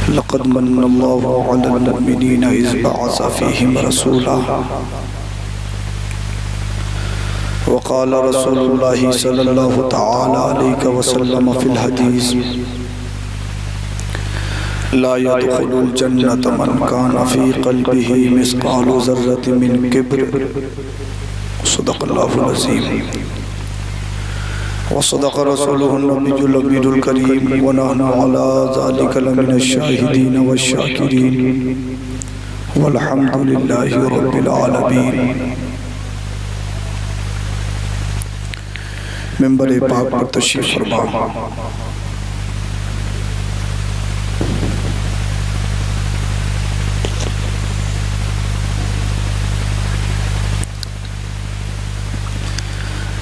लक़द मन्नल्लाहु अलल मुमिनीना इज़ बअस फ़ीहिम रसूला वक़ाल रसूलुल्लाहि सल्लल्लाहु तआला अलैहि वसल्लम फ़िल हदीस ला यदखुलुल जन्नत मन कान फ़ी क़ल्बिही मिस्क़ालु ज़र्रतिन मिन किब्र सदक़ल्लाहुल अज़ीम वसदक़ रसूलुहुन नबियुल अमीनुल करीम व नहनु अला ज़ालिका लमिनश शाहिदीन वश्शाकिरीन वल्हम्दुलिल्लाहि रब्बिल आलमीन। मिंबर पाक पर तशरीफ़ फरमा।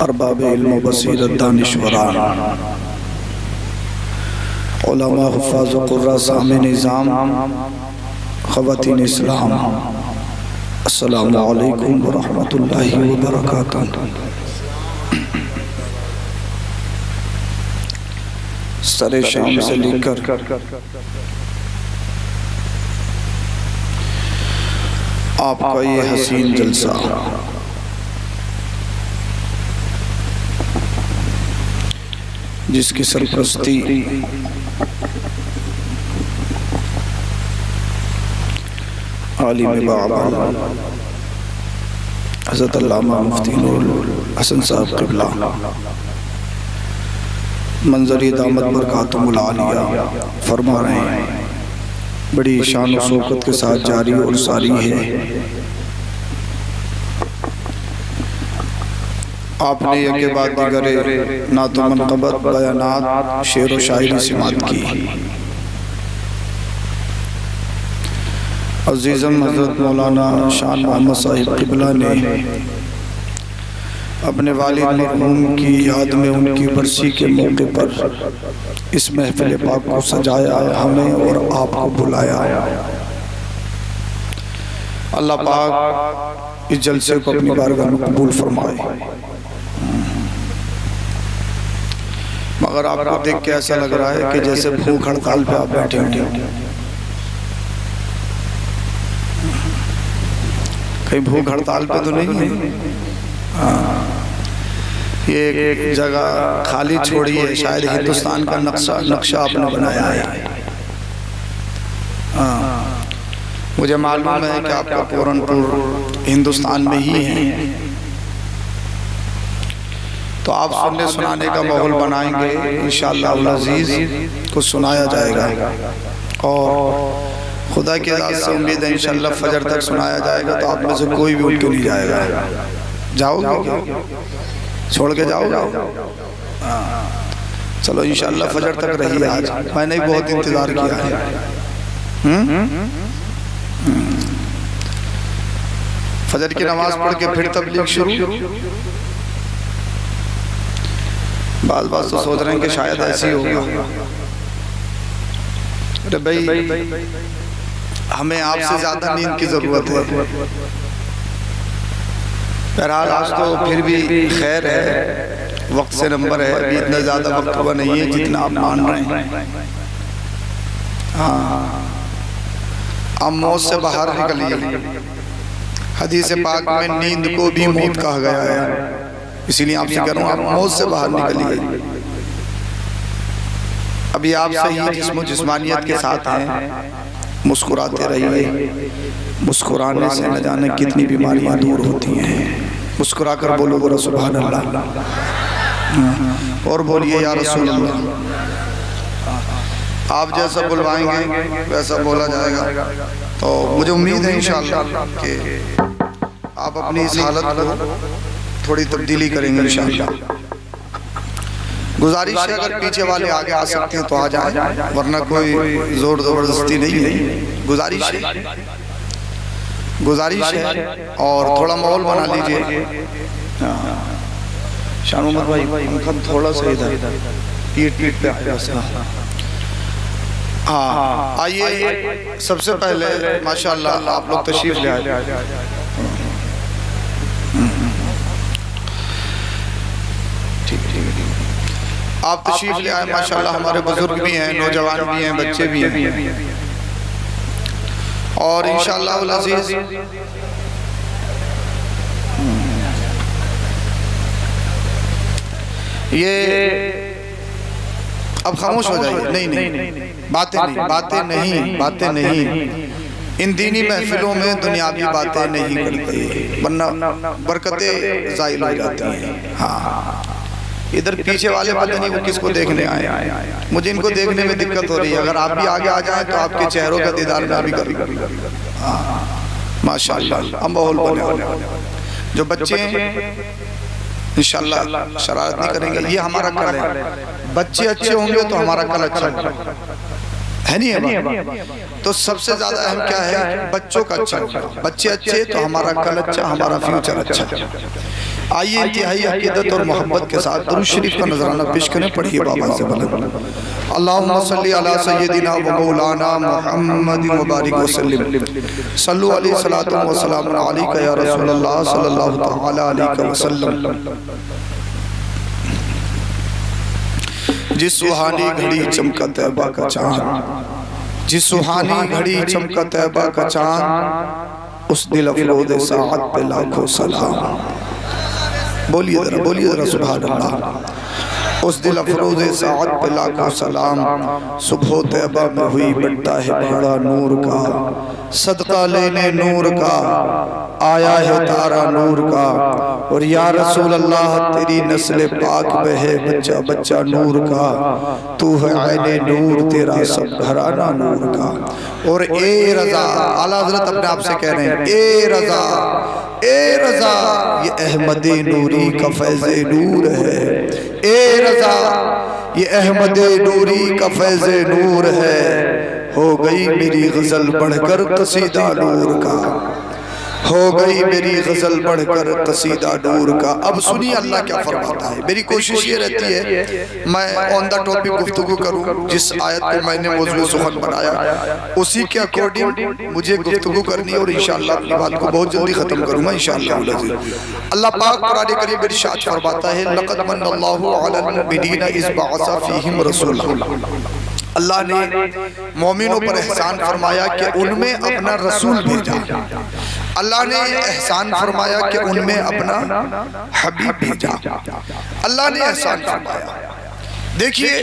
अरबाब इल्म बसीरत दानिशवरान उलमा हुफ़ाज़ क़ुर्रा सामे निज़ाम ख़वातीन इस्लाम अस्सलामु अलैकुम व रहमतुल्लाहि व बरकातुहू। सरे शाम से लेकर आपका ये हसीन जलसा जिसकी सरपरस्ती आलिम बाबा हज़रत अल्लामा मुफ्ती नूरुल हसन साहब क़िबला मंज़री दामत बरकातुहुल आलिया फरमा रहे हैं, बड़ी शान और शौकत के साथ जारी और सारी है। आपने एक के बाद दीगरे नात मनक़बत बयानात शेर व शायरी सिमात की। अज़ीज़म हज़रत मौलाना शान मोहम्मद साहिब क़िबला ने अपने वालिद मरहूम की याद में उनकी बरसी के मौके पर इस महफ़िल पाक को सजाया, हमें और आपको बुलाया। अल्लाह पाक इस जलसे को अपनी बारगाह में कबूल फरमाए। मगर आपको देख के ऐसा लग रहा है कि जैसे भूख हड़ताल पे आप बैठे हैं। कहीं भूख हड़ताल पे तो नहीं है? ये एक जगह खाली छोड़ी है, शायद हिंदुस्तान का नक्शा आपने बनाया है। मुझे मालूम है कि आपका पूरनपुर हिंदुस्तान में ही है, तो आप सुनने सुनाने का माहौल बनाएंगे इंशाअल्लाह अज़ीज़, कुछ सुनाया जाएगा और खुदा की इजाज़त से उम्मीद है इंशाअल्लाह फजर तक सुनाया जाएगा। तो आप में से कोई भी उठ के नहीं जाएगा। जाओगे? छोड़ के जाओगे? चलो इंशाअल्लाह फजर तक रहिए। आज मैंने भी बहुत इंतज़ार किया है। फजर की नमाज पढ़ के फिर तबलीग शुरू। बात तो सोच रहे हैं कि शायद ऐसी होगा। अरे भाई, हमें आपसे ज्यादा नींद की जरूरत है। बहरहाल आज तो फिर भी खैर है, वक्त से नंबर है, अभी इतना ज्यादा वक्त हुआ नहीं है जितना आप मान रहे हैं। हाँ, अब मौत से बाहर निकलिए। हदीस पाक में नींद को भी मौत कहा गया है, इसीलिए आपसे कह रहा हूँ आप मौत से बाहर निकलिए। अभी आप सही जिस्म जिस्मानियत के साथ हैं, मुस्कुराते रहिए। मुस्कुराने से न जाने कितनी बीमारियां दूर होती हैं। मुस्कुरा कर बोलो ज़रा सुभान अल्लाह, और बोलिए या रसूल अल्लाह। आप जैसा बुलवाएंगे वैसा बोला जाएगा। तो मुझे उम्मीद है इंशाअल्लाह कि आप अपनी इस हालत को थोड़ी तब्दीली करेंगे इंशाअल्लाह। गुजारिश है अगर पीछे वाले आगे आ सकते हैं तो आ जाए, वरना कोई जोर जबरदस्ती नहीं है। गुजारिश है और थोड़ा माहौल बना लीजिए। शान मोहम्मद भाई उनका थोड़ा सा इधर पीठ पे आएगा। हाँ, आइए सबसे पहले माशाअल्लाह आप लोग तशरीफ ले आए। आप तशरीफ ले आए माशाअल्लाह। हमारे बुजुर्ग भी हैं, नौजवान भी हैं, बच्चे भी हैं। और इंशाअल्लाह अल अज़ीज़ ये अब खामोश हो जाइए। नहीं, बातें नहीं, इन दीनी महफिलों में दुनियावी बातें नहीं करते वरना बरकतें ज़ाइल हो जाती हैं। हाँ, इधर पीछे वाले पता नहीं वो किसको देखने आए, मुझे इनको देखने में दिक्कत हो रही है। अगर आप भी आगे आ जाएं तो आपके चेहरों का दीदार मैं भी कर माशाअल्लाह। अब माहौल बने, जो बच्चे इंशाअल्लाह शरारत नहीं करेंगे, ये हमारा कल है। बच्चे अच्छे होंगे तो हमारा कल अच्छा है, नहीं है? तो सबसे ज्यादा अहम क्या है? बच्चों का अच्छा। बच्चे अच्छे तो हमारा कल अच्छा, हमारा फ्यूचर अच्छा। आइए इंतहाई अकीदत और मोहब्बत के साथ दुरूद शरीफ का नजराना पेश करें। पढ़िए बाबा से बुलंद, अल्लाहुम्मा सल्ली अला सय्यदिना व मौलाना मुहम्मद व बारिक व सल्लिम, सल्लु अलैहि सलातु व सलाम अलैका या रसूलल्लाह सल्लल्लाहु तआला अलैहि वसल्लम। जिस सुहानी घड़ी चमका तैबा का चांद, जिस सुहानी घड़ी चमका तैबा का चांद, उस दिल अफरोज़ साअत पे लाखों सलाम। बोलिए जरा सुभान अल्लाह। उस दिल अफरोज़ साअत पे लाखों सलाम। सुबह तैबा में हुई बढ़ता है बड़ा नूर का, सदका लेने नूर का आया है तारा नूर का। और या रसूल अल्लाह तेरी नस्ल पाक में है बच्चा बच्चा नूर का। तू है आईने नूर तेरा सब घराना नूर का। और ए रज़ा, आला हज़रत अपने आप से कह रहे हैं, ए रज़ा ये अहमद नूरी का फैज़े नूर है। ए रज़ा ये अहमद नूरी का फैज़े नूर है। हो गई मेरी गज़ल बढ़कर कसीदा नूर का, हो गई मेरी गज़ल बढ़कर कसीदा नूर का। अब सुनिए अल्लाह क्या फरमाता है। मेरी कोशिश ये रहती है मैं ऑन द टॉपिक गुफ्तगू करूं, जिस आयत को मैंने मौज़ूए सुखन बनाया उसी के अकॉर्डिंग मुझे गुफ्तगू करनी है और इंशाअल्लाह अपनी बात को बहुत जल्दी ख़त्म करूंगा इंशाअल्लाह। अल्लाह पाक कुरान करीम में इरशाद फरमाता है, लक़द मन्नल्लाहु अलल मुमिनीना इज़ बअसा फ़ीहिम रसूला। अल्लाह ने मोमिनों पर एहसान फरमाया कि उनमें अपना रसूल भेजा। अल्लाह ने एहसान फरमाया कि उनमें अपना हबीब भेजा। अल्लाह ने एहसान फरमाया। देखिए,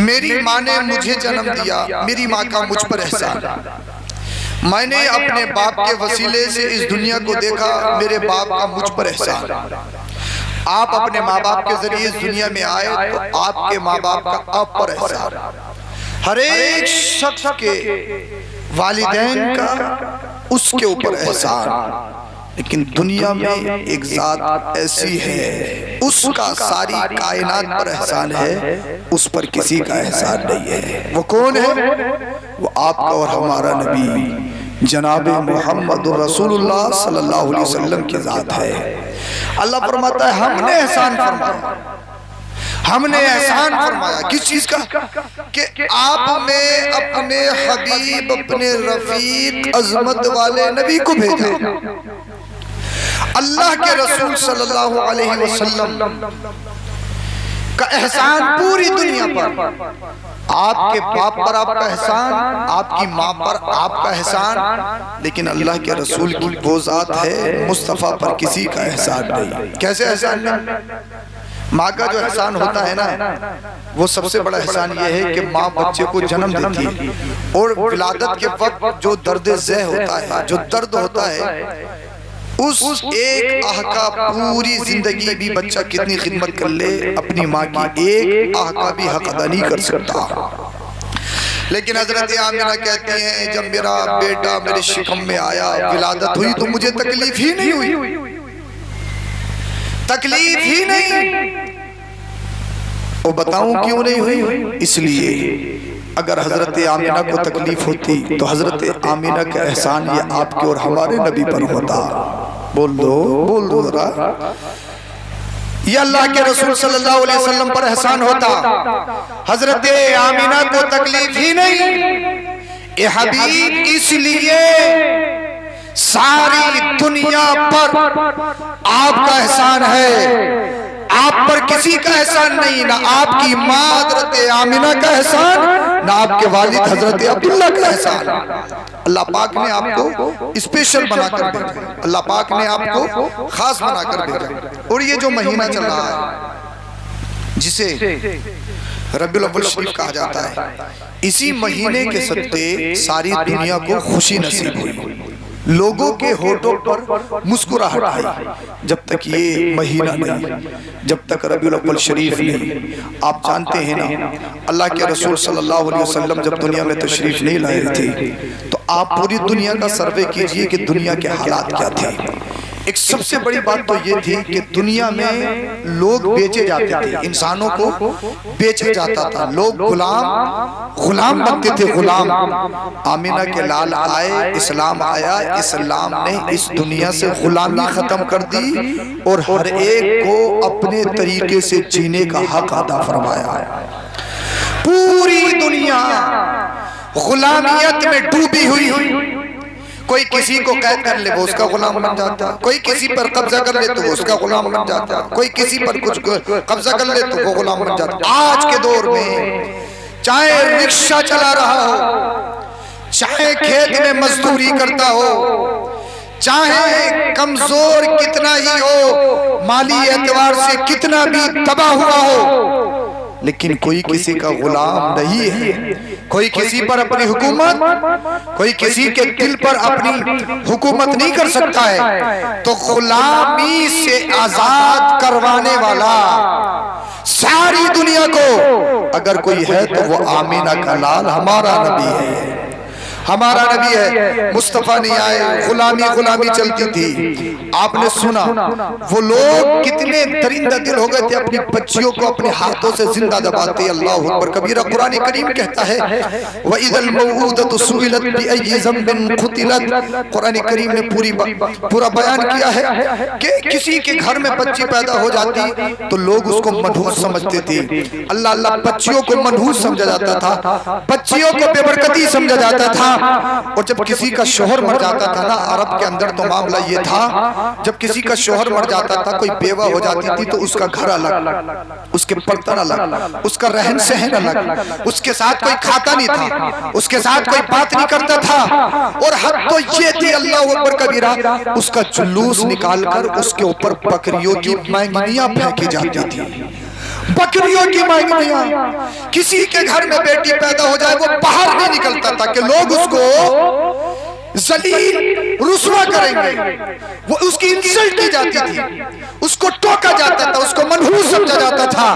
मेरी माँ ने मुझे जन्म दिया, मेरी माँ का मुझ पर एहसान। मैंने अपने बाप के वसीले से इस दुनिया को देखा, मेरे बाप का मुझ पर एहसान। आप अपने माँ बाप के जरिए इस दुनिया में आए तो आपके माँ बाप का आप पर एहसान। हर एक शख्स के वालिदैन का उसके ऊपर एहसान। लेकिन दुनिया में एक जात ऐसी है उसका सारी कायनात पर एहसान है, उस पर किसी का एहसान नहीं है। वो कौन है? वो आपका और हमारा नबी जनाब मोहम्मद रसूलुल्लाह सल्लल्लाहु अलैहि वसल्लम की जात है। अल्लाह फरमाता है हमने एहसान फरमाया, हमने एहसान फरमाया। किस चीज का? कि आप में अपने हबीब, अपने रफीक, अजमत वाले नबी को भेजा। अल्लाह के रसूल सल्लल्लाहु अलैहि वसल्लम का एहसान पूरी दुनिया पर। आपके बाप पर आपका एहसान, आपकी माँ पर आपका एहसान, लेकिन अल्लाह के रसूल की वो जात है मुस्तफ़ा पर किसी का एहसान नहीं। कैसे एहसान नहीं? माँ का जो एहसान होता है ना, वो सबसे बड़ा एहसान ये है कि माँ बच्चे को जन्म देती है और विलादत के वक्त जो दर्द ज़ह होता है, जो दर्द होता है, उस एक आह का पूरी जिंदगी भी बच्चा कितनी खिदमत कर ले, अपनी माँ की एक आह का भी हक अदा नहीं कर सकता। लेकिन हजरत आमिना कहती हैं, जब मेरा बेटा मेरे शिकम में आया, विलादत हुई, तो मुझे तकलीफ ही नहीं हुई, तकलीफ ही नहीं। वो बताऊं क्यों नहीं हुई? इसलिए अगर हजरत आमिना को तकलीफ होती तो हजरत आमिना का एहसान ये आपके और हमारे नबी पर होता। बोल दो जरा, ये अल्लाह के रसूल सल्लल्लाहु अलैहि वसल्लम पर एहसान होता। हजरत आमिना को तकलीफ ही नहीं, ये हबीब इसलिए सारी दुनिया पर आपका एहसान है। आप पर किसी का एहसान नहीं, ना आपकी माँ हजरत आमिना का एहसान, ना आपके वालिद हजरत अब्दुल्ला का एहसान। अल्लाह पाक ने आपको स्पेशल बनाकर भेजा, अल्लाह पाक ने आपको खास बनाकर भेजा। और ये जो महीना चल रहा है जिसे रबीउल अव्वल शरीफ कहा जाता है, इसी महीने के सत्ते सारी दुनिया को खुशी नसीब हुई, लोगों के होठों पर मुस्कुराहट आई। जब तक ये महीना नहीं, जब तक रबीउल अव्वल शरीफ नहीं। आप जानते हैं ना, अल्लाह के रसूल सल्लल्लाहु अलैहि वसल्लम जब दुनिया में तशरीफ नहीं लाए थे तो आप पूरी दुनिया का सर्वे कीजिए कि दुनिया के हालात क्या थे। एक सबसे बड़ी बात तो ये थी कि दुनिया में लोग बेचे जाते थे, इंसानों को बेचा जाता था, लोग गुलाम बनते थे, गुलाम। आमिना के लाल आए, इस्लाम आया, इस्लाम ने इस दुनिया से गुलामी खत्म कर दी और हर एक को अपने तरीके से जीने का हक अदा फरमाया। पूरी दुनिया गुलामियत में डूबी हुई, कोई किसी को कैद कर ले वो उसका गुलाम बन जाता, कोई किसी पर कब्जा कर ले तो वो उसका गुलाम बन जाता, कोई किसी पर कुछ कब्जा कर ले तो वो गुलाम बन जाता। आज के दौर में चाहे रिक्शा चला रहा हो, चाहे खेत में मजदूरी करता हो, चाहे कमजोर कितना ही हो, माली एतबार से कितना भी तबाह हुआ हो, लेकिन कोई किसी का गुलाम नहीं है। कोई किसी पर अपनी हुकूमत, कोई किसी के दिल पर अपनी हुकूमत नहीं कर सकता है। तो गुलामी से आजाद करवाने वाला सारी दुनिया को अगर कोई है तो वो आमीना का लाल हमारा नबी है, हमारा नबी है। मुस्तफा नहीं आए, गुलामी गुलामी चलती थी। आपने सुना वो लोग कितने दरिंदा दिल हो गए थे, अपनी बच्चियों को अपने हाथों से जिंदा दबाते। अल्लाह अकबर कबीरा। कुरान करीम कहता है व इदल मौऊदतु सुइलत बिअय्यि ज़ंबिन क़ुतिलत। कुरान करीम ने पूरा बयान किया है कि किसी के घर में बच्ची पैदा हो जाती तो लोग उसको मनहूस समझते थे। अल्लाह अल्लाह, बच्चियों को मनहूस समझा जाता था, बच्चियों को बेबरकती समझा जाता था। और जब किसी का शोहर मर जाता था ना, अरब के अंदर तो मामला ये था, जब किसी का शोहर मर जाता था, कोई बेवा हो जाती थी तो उसका घर अलग, उसके बर्तन अलग, उसका रहन सहन अलग, उसके साथ कोई खाता नहीं था, उसके साथ कोई बात नहीं करता था। और हद तो ये थी अल्लाह अकबर कबीरा, उसका जुलूस निकालकर उसके ऊपर बकरियों की मैंगनियां फेंकी जाती थी, बकरियों की मांगनियां। किसी के घर में बेटी पैदा हो जाए वो बाहर नहीं निकलता था कि लोग उसको जलील रुसवा करेंगे, वो उसकी इंसल्ट की जाती थी, उसको टोका जाता था, उसको मनहूस समझा जाता था।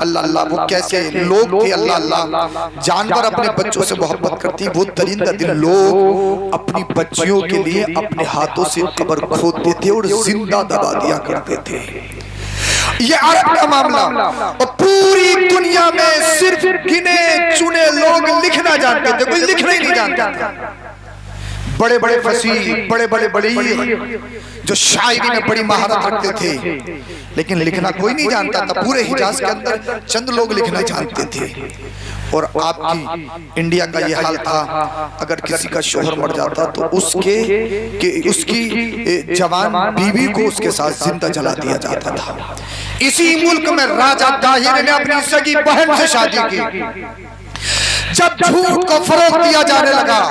अल्लाह अल्लाह, वो कैसे लोग थे। अल्लाह अल्लाह, जानवर अपने बच्चों से मोहब्बत करती, वो दरिंदा दिल लोग अपनी बच्चियों के लिए अपने हाथों से कब्र खोदते थे और जिंदा दबा दिया करते थे। ये अरब का मामला। और पूरी दुनिया में सिर्फ गिने चुने लोग लिखना जानते थे, कोई लिखना ही नहीं जानता था। बड़े बड़े फसीह, बड़े बड़े बड़ीर जो शायरी में बड़ी महारत रखते थे, लेकिन लिखना कोई नहीं जानता था। पूरे हिजाज के अंदर चंद लोग लिखना जानते थे। और आपकी इंडिया का ये हाल था, अगर किसी का शोहर मर जाता तो उसकी जवान बीवी को उसके साथ जिंदा जला दिया जाता था। इसी मुल्क में राजा दाहिर ने अपनी सगी बहन से शादी की। जब झूठ को फरोग दिया जाने लगा,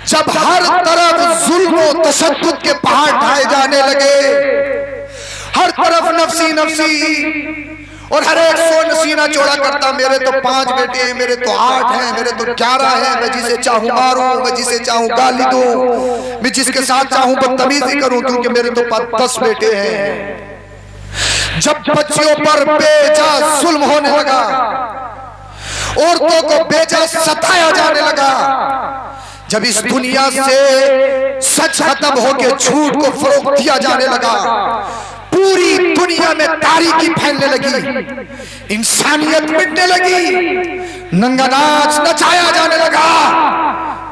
जब हर तरफ जुल्म और तशद्दुद के पहाड़ ढाए जाने लगे, हर तरफ नफसी नफसी, और हर एक सो नसीना चौड़ा करता, मेरे तो 5 बेटे हैं, मेरे तो 8 हैं, मेरे तो 11 हैं, मैं जिसे चाहूं मारूं, मैं जिसे चाहूं गाली दूं, मैं जिसके साथ चाहूं बदतमीजी करूं, क्योंकि मेरे तो 10 बेटे हैं। जब बच्चियों पर बेजा जुल्म होने लगा, औरतों को बेजा सताया जाने लगा, जब इस दुनिया से सच खत्म होके झूठ को फरोग दिया जाने लगा, पूरी दुनिया में तारीकी फैलने लगी, इंसानियत मिटने लगी, नंगा नाच नचाया जाने लगा।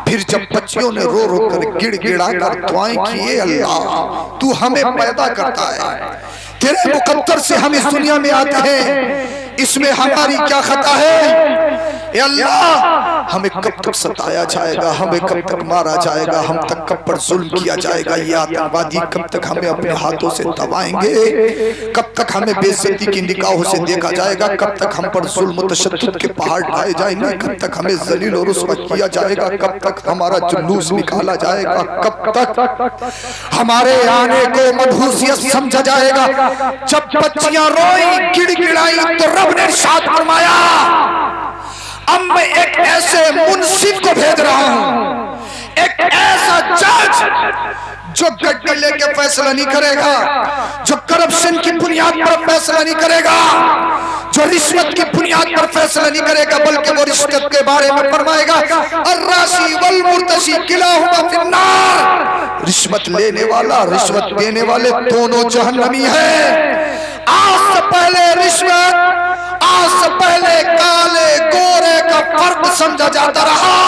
फिर जब बच्चियों ने रो रो कर गिड़गिड़ा कर दुआएं किए, अल्लाह तू हमें पैदा करता है, तेरे मुकद्दर से हम इस दुनिया में आते हैं, इसमें हमारी क्या खता है। अल्लाह हमें कब तक सताया जाएगा, हमें कब तक मारा जाएगा, हम तक कब पर जुल्म किया जाएगा, ये आतंकवादी कब तक हमें अपने हाथों से दबाएंगे, कब तक हमें बेइज्जती की निगाहों से देखा जाएगा, कब तक हम पर जुल्म तशद्दुद के पहाड़ ढाए जाएंगे, कब तक हमें जलील और रुस्वा किया जाएगा, कब तक हमारा जुलूस निकाला जाएगा, कब तक हमारे आने को मदहूसियत समझा जाएगा। जब बच्चियां रोई गिड़गिड़ाई तो रब ने इरशाद फरमाया अब मैं एक ऐसे मुंसिफ को भेज रहा हूं, एक ऐसा जज जो गड्डी लेके फैसला नहीं करेगा, जो करप्शन की बुनियाद पर फैसला नहीं करेगा, जो रिश्वत की बुनियाद पर फैसला नहीं करेगा, बल्कि वो रिश्वत के बारे में फरमाएगा अर्राशी वल मुर्तशी किलाहुमा फिन्नार, रिश्वत लेने वाला रिश्वत देने वाले दोनों जहन्नमी है। आज से पहले रिश्वत, आज से पहले काले गोरे का फर्क समझा जाता रहा,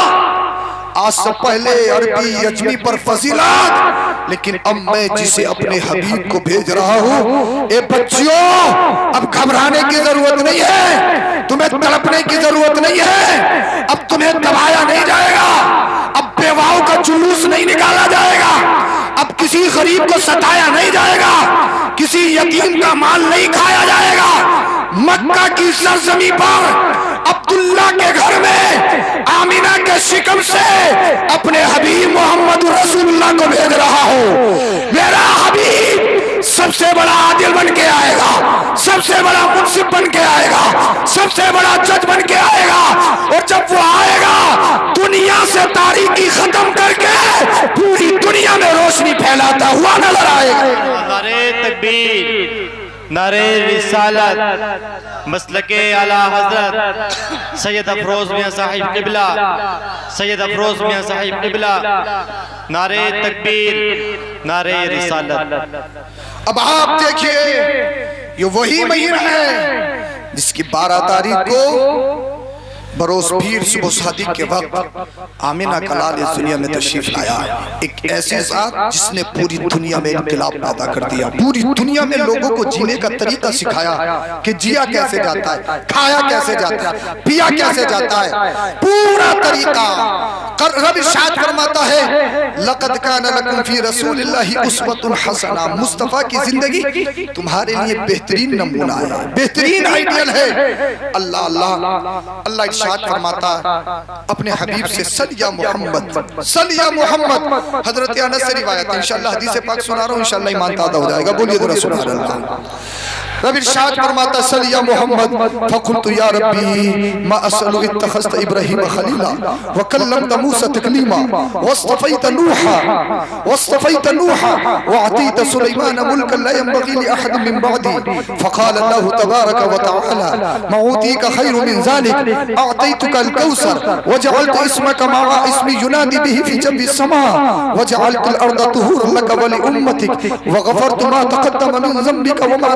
आज से पहले अरबी अजमी पर फजीलत, लेकिन अब मैं जिसे अपने हबीब को भेज रहा हूँ, ए बच्चियों अब घबराने की जरूरत नहीं है, तुम्हें तड़पने की जरूरत नहीं है, अब तुम्हें दबाया नहीं जाएगा, अब बेवाओं का जुलूस नहीं निकाला जाएगा, अब किसी गरीब को सताया नहीं जाएगा, किसी यतीम का माल नहीं खाया जाएगा। मक्का की सरजमी पर अब्दुल्ला के घर में आमिना के शिकम से अपने हबीब मोहम्मद रसूलुल्लाह को भेज रहा हूँ। मेरा हबीब सबसे बड़ा आदिल बन के आएगा, सबसे बड़ा मुंसिफ बन के आएगा, सबसे बड़ा जज बन के आएगा, और जब वो आएगा दुनिया से तारीकी खत्म करके पूरी दुनिया में रोशनी फैलाता हुआ नजर आएगा। नारे तकबीर, नारे रिसालत, मसलके आला हजरत सैयद अफरोज मियां साहिब क़िबला, सैयद अफरोज मियां साहिब क़िबला, नारे तकबीर, नारे रिसालत। अब आप देखिए ये वही महीना है जिसकी 12 तारीख को बरोज पीर सुबह शादी के वक्त आमिना कलाल इस दुनिया में तशरीफ लाया, एक ऐसी जात जिसने पूरी दुनिया में इनकलाब पैदा कर दिया, पूरी दुनिया में लोगों को जीने का तरीका सिखाया कि जिया कैसे जाता है, खाया कैसे जाता है, पिया कैसे जाता है, पूरा तरीका। रब इरशाद फरमाता है लक़द काना लकुम फी रसूलिल्लाहि उस्वतुन हसना, मुस्तफा की जिंदगी तुम्हारे लिए बेहतरीन नमूना है, बेहतरीन आइडियल है। अल्लाह अल्लाह अल्लाह फरमाता अपने हबीब से सल्लिया मोहम्मद, सल्लिया मोहम्मद। हजरत अनस से रिवायत है, इंशाअल्लाह हदीस पाक सुना रहा हूं, इंशाअल्लाह ईमान ताज़ा हो जाएगा। बोलिए जरा सुभान अल्लाह। रब इरशाद फरमाता सल्लिया मोहम्मद फकुलतु या रब्बी मा असलु इत्तखज़त इब्राहीम खलीला व कल्लमत मूसा तकलीमा वस्तफ़ैत नूहा व अतीत सुलैमान मुल्कन ला यंबग़ी लिअहद मिन बअदी फ़क़ाल अल्लाहु तबारक व तआला मा ऊतीका खैरुम मिन ज़ालिक अअतैतुका अल-कौसर व जअलतु इस्मका मअ इस्मी युनादी बिही फ़ी जंबि समा व जअलतु अल-अर्द तुहूरन लक व लिउम्मतिक व गफ़रतु मा तक़द्दम मिन ज़ंबिका व मा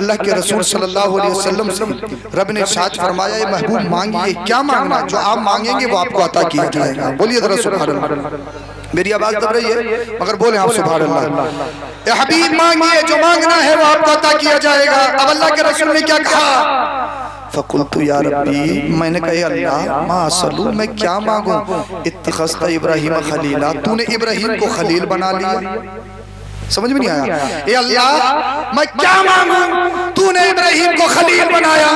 अल्लाह के रसूल सल्लल्लाहु अलैहि वसल्लम से रब ने इरशाद फरमाया ये महबूब मांगिए, क्या मांगना, जो आप मांगेंगे वो आपको अता किया जाएगा। बोलिए जरा सुभान अल्लाह। मेरी आवाज दब रही है मगर बोले आप सुभान अल्लाह। ए हबीब मांगिए, जो मांगना है वो आपको अता किया जाएगा। अब अल्लाह के रसूल ने क्या कहा, फकुलतु या रब्बी, मैंने कहा अल्लाह मा असलू, मैं क्या मांगूं, इत्तखज़त इब्राहीम खलीला, तूने इब्राहीम को खलील बना लिया। समझ में नहीं आया, ए अल्लाह मैं क्या मांगूं, तूने इब्राहीम को खलील बनाया,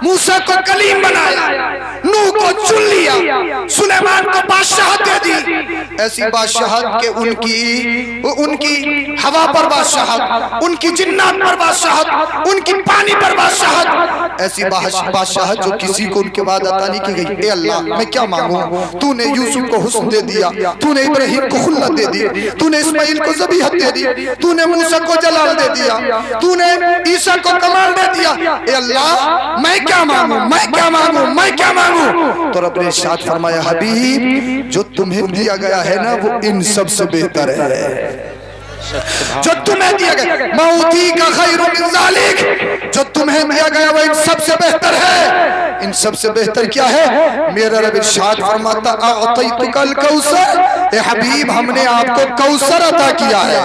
मूसा को कलीम बनाया, नूह को चुन लिया, सुलेमान को बादशाहत दे दी। ऐसी बादशाहत के उनकी हवा पर बादशाहत, उनकी जिन्नात पर बादशाहत, उनकी पानी पर बादशाहत, ऐसी बादशाहत जो किसी को उनके बाद अता नहीं की गई। ए अल्लाह मैं क्या मांगूं, तूने यूसुफ को हुस्न दे दिया, तूने इब्राहीम को खुल्लत दे दी, तूने इस्माइल को ज़बीहत दे दी, तूने मूसा को जलाल दे दिया, तूने ईसा को कमाल दे दिया। ए अल्लाह मैं क्या मांगूं, मैं क्या मांगूं, मैं क्या मांगूं। तो रब ने इरशाद फरमाया हबीब जो तुम्हें दिया गया है ना वो इन सब से बेहतर है। जो तुम्हें दिया गया, मौती का खैरुम मिन ज़ालिक, जो तुम्हें दिया गया वो इन सबसे बेहतर है। इन सबसे बेहतर क्या है? मेरा रब इरशाद फरमाता अअतैतुकल कौसर, ए हबीब हमने आपको कौसर अता किया है,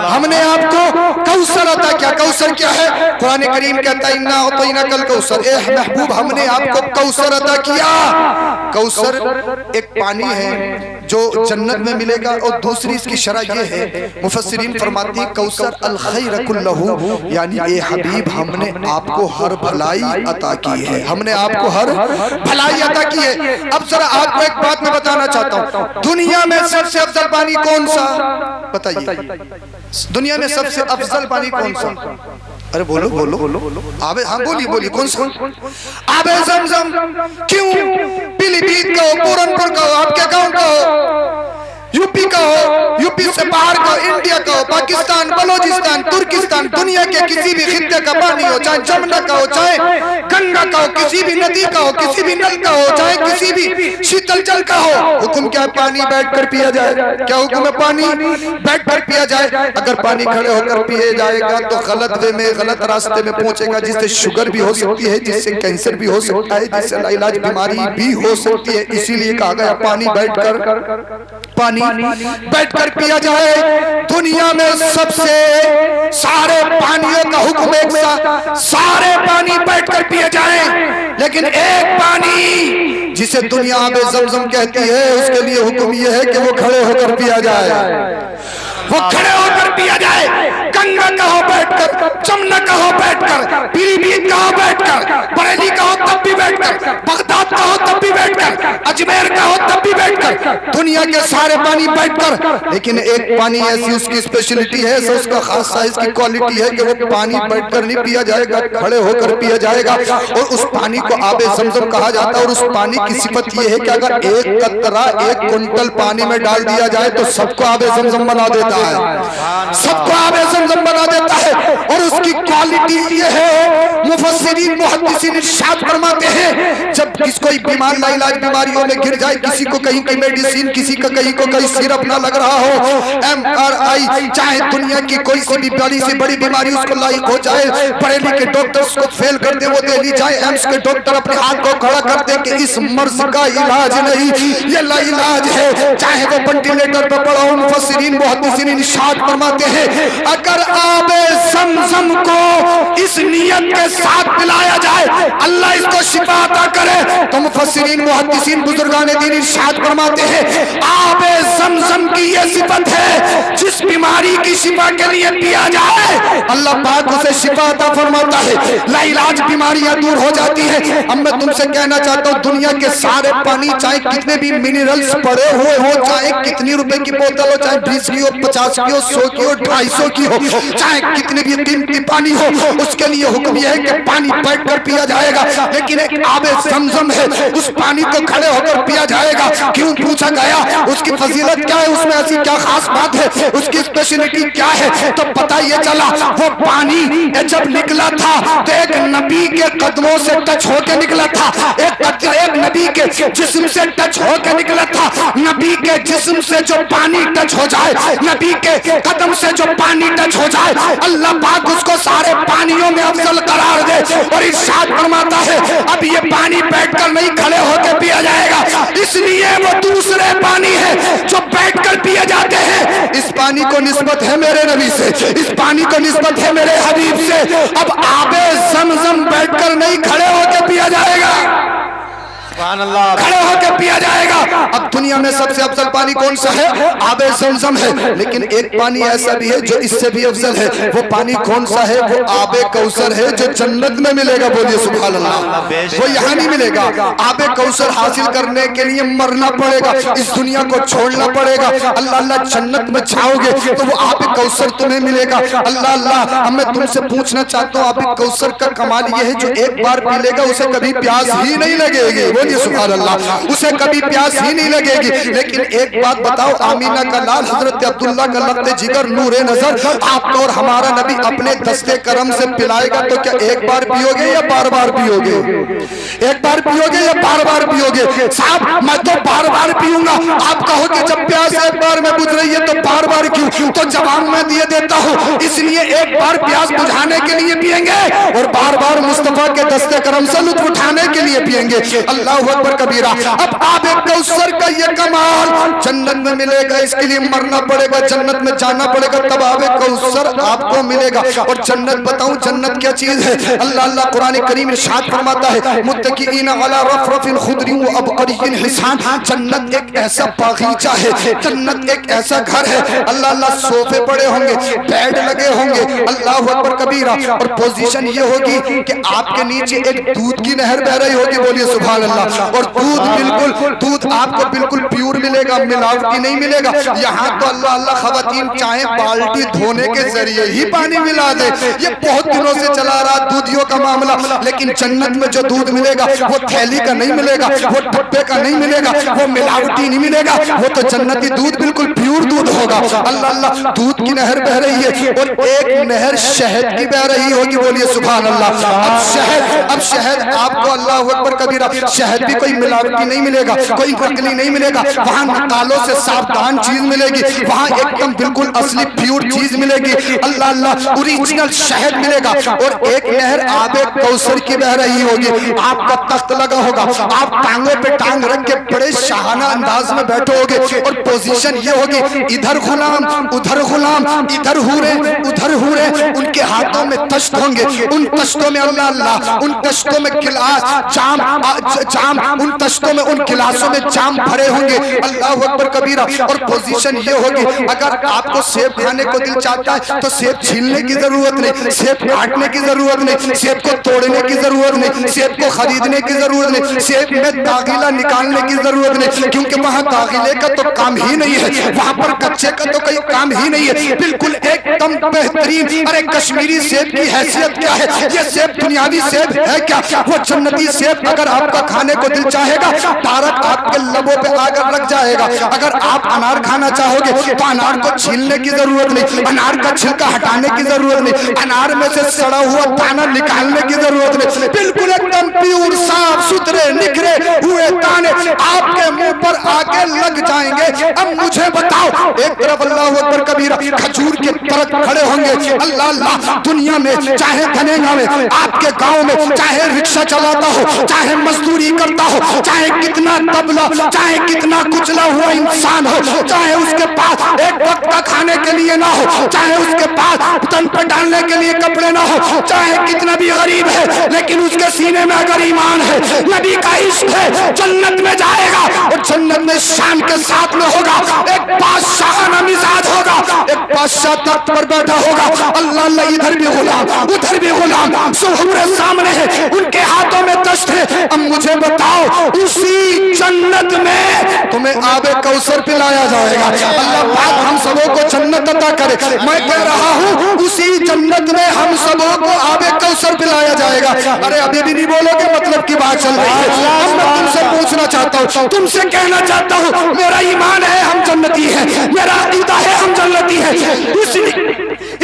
हमने आपको कौसर अता किया। कौसर क्या है? कुरान करीम कहता है इन्ना अतैनाकल कौसर, ए महबूब हमने आपको कौसर अता किया। कौसर एक पानी है जो जन्नत में मिलेगा, और दूसरी इसकी शरह ये है, मुफस्सिरीन फरमाती है कौसर अल खैर कुल्लहू, यानी ए हबीब हमने आपको हर भलाई अता की है, हमने आपको हर भलाई अता की है। अब जरा आपको एक बात मैं बताना चाहता हूँ, दुनिया में सबसे अफजल पानी कौन सा? बताइए, दुनिया में सबसे अफजल पानी कौन सा? अरे बोलो बोलो बोलो, आबे, हाँ बोलिए बोलिए, कौन सा? आबे ज़मज़म। क्यों? पीलीभीत का हो, पूरनपुर का हो, आपके गांव का हो, यूपी का हो, यूपी से बाहर का हो, इंडिया का हो, पाकिस्तान, बलोचिस्तान, तुर्किस्तान, दुनिया के किसी भी खित्ते का पानी हो, चाहे जमुना का हो, चाहे गंगा का हो, किसी भी नदी का हो, किसी भी नल का हो, चाहे किसी भी शीतल जल का हो, हुक्म क्या है? पानी बैठकर पिया जाए। क्या हुक्म है? पानी बैठकर पिया जाए। अगर पानी खड़े होकर पिए जाएगा तो गलत वे में, गलत रास्ते में पहुंचेगा, जिससे शुगर भी हो सकती है, जिससे कैंसर भी हो सकता है, जिससे लाइलाज बीमारी भी हो सकती है। इसीलिए कहा गया पानी बैठकर पिया जाए। दुनिया में सबसे सारे पानियों का हुक्म एक सा, सारे पानी बैठकर पिए जाए, लेकिन एक पानी जिसे दुनिया आबे ज़मज़म कहती है, उसके लिए हुक्म यह है कि वो खड़े होकर पिया जाए, वो खड़े होकर पिया जाए। गंगा का हो बैठकर, जमुना का हो बैठकर, पीलीभीत का हो बैठकर, बरेली का हो तब भी बैठकर, बगदाद का हो तब भी बैठकर, अजमेर का हो तब भी बैठकर, दुनिया के सारे पानी बैठकर। लेकिन एक पानी ऐसी उसकी स्पेशलिटी है, उसका खास साइज की क्वालिटी है कि वो पानी बैठकर नहीं पिया जाएगा, खड़े होकर पिया जाएगा। और उस पानी को आबे ज़मज़म कहा जाता है। और उस पानी की सिफत ये है कि अगर एक कतरा 1 कुंटल पानी में डाल दिया जाए तो सबको आबे ज़मज़म बना देता है, सबको आबे ज़मज़म बना देता है। और उसकी क्वालिटी ये है, मुफस्सिरीन मुहद्दिसीन इरशाद फरमाते हैं, जब कोई बीमार लाइलाज बीमारियों में गिर जाए, किसी को कहीं की मेडिसिन, किसी का कहीं को कहीं सिरप ना लग रहा हो, MRI, चाहे दुनिया की कोई सी भी बड़ी से बड़ी बीमारी उसको लायक हो जाए, बरेली के डॉक्टर उसको फेल कर दे, वो दिल्ली जाए, एम्स के डॉक्टर अपने हाथ को खड़ा कर दे कि इस मर्ज का इलाज नहीं, ये लाइलाज है, चाहे वो वेंटिलेटर पर पड़ा हो। मुफस्सिरीन मुहद्दिसीन इरशाद फरमाते हैं, अगर आबे ज़मज़म को इस नियत के साथ पिलाया जाए अल्लाह इसको शिफा अता करे, तो मुफस्सिरीन मुहद्दिसीन बुजुर्गान दीन इरशाद फरमाते हैं, आबे ज़मज़म की ये सिफत है, जिस बीमारी की शिफा के लिए पिया जाए अल्लाह पाक उसे शिफा अता फरमाता है, लाइलाज बीमारियां दूर हो जाती है। अब मैं तुमसे कहना चाहता हूँ, दुनिया के सारे पानी, चाहे कितने भी मिनरल्स पड़े हुए हो, चाहे कितनी रुपए की बोतल हो, चाहे 20 की हो, 50 की हो, 100 की हो, 250 की हो, चाहे कितने भी कीमती पानी हो, उसके लिए हुक्म यह है कि पानी बैठकर पिया जाएगा। लेकिन एक आबे ज़मज़म है, उस पानी को खड़े होकर पिया जाएगा। क्यों? पूछा गया उसकी फजीलत क्या है, उसमें ऐसी क्या खास बात है, उसकी स्पेशलिटी क्या है? तो पता ये चला, वो पानी जब निकला था तो एक नबी के कदमों से टच होकर निकला था, एक नबी के जिस्म से टच होकर निकला था। नबी के जिस्म से जो पानी टच हो जाए, नबी के कदम से जो पानी टच हो जाए, अल्लाह पाक उसको सारे पानियों में अफजल करार दे। और इरशाद फरमाता है, अब ये पानी बैठकर नहीं खड़े होकर पिया जाएगा, इसलिए वो दूसरे पानी है जो बैठकर पिए जाते हैं। इस पानी को निस्बत है मेरे नबी से, इस पानी को निस्बत है मेरे हबीब से। अब आबे ज़मज़म बैठकर नहीं खड़े होकर पिया जाएगा, खड़े होकर पिया जाएगा। अब दुनिया में सबसे अफजल पानी कौन सा है? आबे ज़मज़म है। लेकिन एक पानी ऐसा भी है जो इससे भी अफजल है। वो पानी कौन सा है? वो आबे कौसर है, जो जन्नत में मिलेगा। बोलिए सुभान अल्लाह। वो यहाँ नहीं मिलेगा। आबे कौसर हासिल करने के लिए मरना पड़ेगा, इस दुनिया को छोड़ना पड़ेगा। अल्लाह अल्लाह, जन्नत में जाओगे तो वो आबे कौसर तुम्हें मिलेगा। अल्लाह अल्लाह, अब मैं तुमसे पूछना चाहता हूँ, आबे कौसर का कमाल ये है, जो एक बार पी लेगा उसे कभी प्यास ही नहीं लगेगी। सुभान अल्लाह, उसे कभी प्यास ही नहीं लगेगी। लेकिन एक बात बताओ, आमीना का लाल हजरत अब्दुल्ला का लख्त जिगर नूरे नजर आपको और हमारा नबी अपने दस्ते करम से पिलाएगा तो क्या एक बार पियोगे या बार बार पियोगे? एक बार पियोगे या बार बार पियोगे? साहब मैं तो बार बार पीऊंगा। आप कहोगे जब प्यास एक बार में बुझ रही है तो बार बार क्यों? तो जवाब मैं दिए देता हूँ, इसलिए एक बार प्यास बुझाने के लिए पिएंगे और बार बार मुस्तफा के दस्ते करम से लुत्फ उठाने के लिए पिएंगे। अल्लाह अकबर कबीरा। अब आबे कौसर का ये कमाल जन्नत में मिलेगा, इसके लिए मरना पड़ेगा, जन्नत में जाना पड़ेगा, तब आबे कौसर आपको मिलेगा। और जन्नत बताऊं जन्नत क्या चीज है? अल्लाह अल्लाह कुरान करीम इरशाद फरमाता है, मुत्तकीना अला रफरफिन खुदरी व अबकरिन हिसान। जन्नत एक ऐसा बागीचा है, जन्नत एक ऐसा घर है। अल्लाह अल्लाह सोफे पड़े होंगे, बेड लगे होंगे, अल्लाह अकबर कबीरा। और पोजीशन ये होगी कि आपके नीचे एक दूध की नहर बह रही होगी, बोलिए सुभान अल्लाह। और दूध आपको बिल्कुल प्योर मिलेगा, मिलावटी नहीं मिलेगा। यहाँ तो अल्लाह अल्लाह खवातीन चाहे बाल्टी धोने के जरिए ही पानी मिला दे, ये बहुत दिनों से चला रहा दूधियों का मामला। लेकिन जन्नत में जो दूध मिलेगा वो थैली का नहीं मिलेगा, वो डब्बे का नहीं मिलेगा, वो मिलावटी नहीं मिलेगा, वो तो जन्नती दूध बिल्कुल प्योर दूध होगा। अल्लाह अल्लाह दूध की नहर बह रही है और एक नहर शहद की बह रही होगी, बोलिए सुभान अल्लाह। अब शहद आपको अल्लाह अकबर कबीरा, शहद भी कोई मिलावटी नहीं मिलेगा, कोई नकली नहीं मिलेगा, वहाँ नकालों से सावधान चीज मिलेगी, वहाँ एकदम बिल्कुल असली प्योर चीज मिलेगी। अल्लाह अल्लाह ओरिजिनल शहद मिलेगा। और एक नहर आबे कौसर की बह रही होगी, आपका तख्त लगा होगा, आप टांगों पे टांग रख के बड़े शाहाना अंदाज में बैठोगे और पोजीशन ये होगी, इधर गुलाम उधर गुलाम, इधर हूरे उधर हूरे, उनके हाथों में तश्त होंगे, उन तश्तों में अल्लाह अल्लाह, उन तश्तों में गिलास जाम, उन तश्तों में उन गिलासों में जाम भरे होंगे। अल्लाह अकबर कबीरा। और पोजीशन ये होगी, अगर आपको सेब खाने को दिल चाहता है तो सेब छीलने की जरूरत नहीं, सेब काटने की जरूरत नहीं, सेब को तोड़ने की जरूरत नहीं, सेब को खरीदने की जरूरत नहीं, सेब में दागिला निकालने की जरूरत नहीं, क्योंकि वहाँ दागिले का तो काम ही नहीं है, वहाँ पर कच्चे का तो कोई काम ही नहीं है, बिल्कुल एकदम बेहतरीन। अरे कश्मीरी सेब की हैसियत क्या है? ये सेब दुनियावी सेब है क्या? वो जन्नती सेब अगर आपका खाने को दिल चाहेगा डायरेक्ट आपके लबों पे आकर लग जाएगा। अगर आप अनार खाना चाहोगे तो अनार को छीलने की जरूरत नहीं, अनार का छिलका हटाने की जरूरत नहीं, अनार में से सड़ा हुआ दाना निकालने की जरूरत नहीं, बिल्कुल एकदम प्योर साफ सुथरे निखरे हुए दाने आपके मुंह पर आके लग जाएंगे। अब मुझे बताओ, एक तरफ अल्लाह अकबर कबीरा खजूर के दरख्त खड़े होंगे, अल्लाह अल्लाह, दुनिया में चाहे धनेगा में, आपके गांव में चाहे रिक्शा चलाता हो, चाहे मजदूरी करता हो, चाहे कितना तबला, चाहे कितना कुचला हुआ इंसान हो, चाहे उसके पास एक वक्त का खाने के लिए ना हो, चाहे उसके पास तन पर डालने के लिए कपड़े ना हो, चाहे कितना भी गरीब है, लेकिन उसके सीने में अगर ईमान है, नबी का इश्क है, जन्नत में जाएगा। और जन्नत में शान के साथ में होगा, एक बादशाह मिजाज होगा, एक बादशाह तख्त पर बैठा होगा, अल्लाह अल्लाह, इधर भी गुलाम उधर भी गुलाम, सुहूरे सामने है, उनके हाथों में तश्त है। अब मुझे बताओ, उसी जन्नत में तुम्हें आबे कौसर पिलाया जाएगा। अल्लाह पाक हम सबों को जन्नत अता करे। मैं कह रहा हूँ उसी जन्नत में हम सबों को आबे कौसर पिलाया जाएगा। अरे अभी भी नहीं बोलोगे, मतलब की बात चल रही है। अब मैं तुमसे पूछना चाहता हूँ, तुमसे कहना चाहता हूँ, मेरा ईमान है हम जन्नती है, मेरा अकीदा है हम जन्नती है,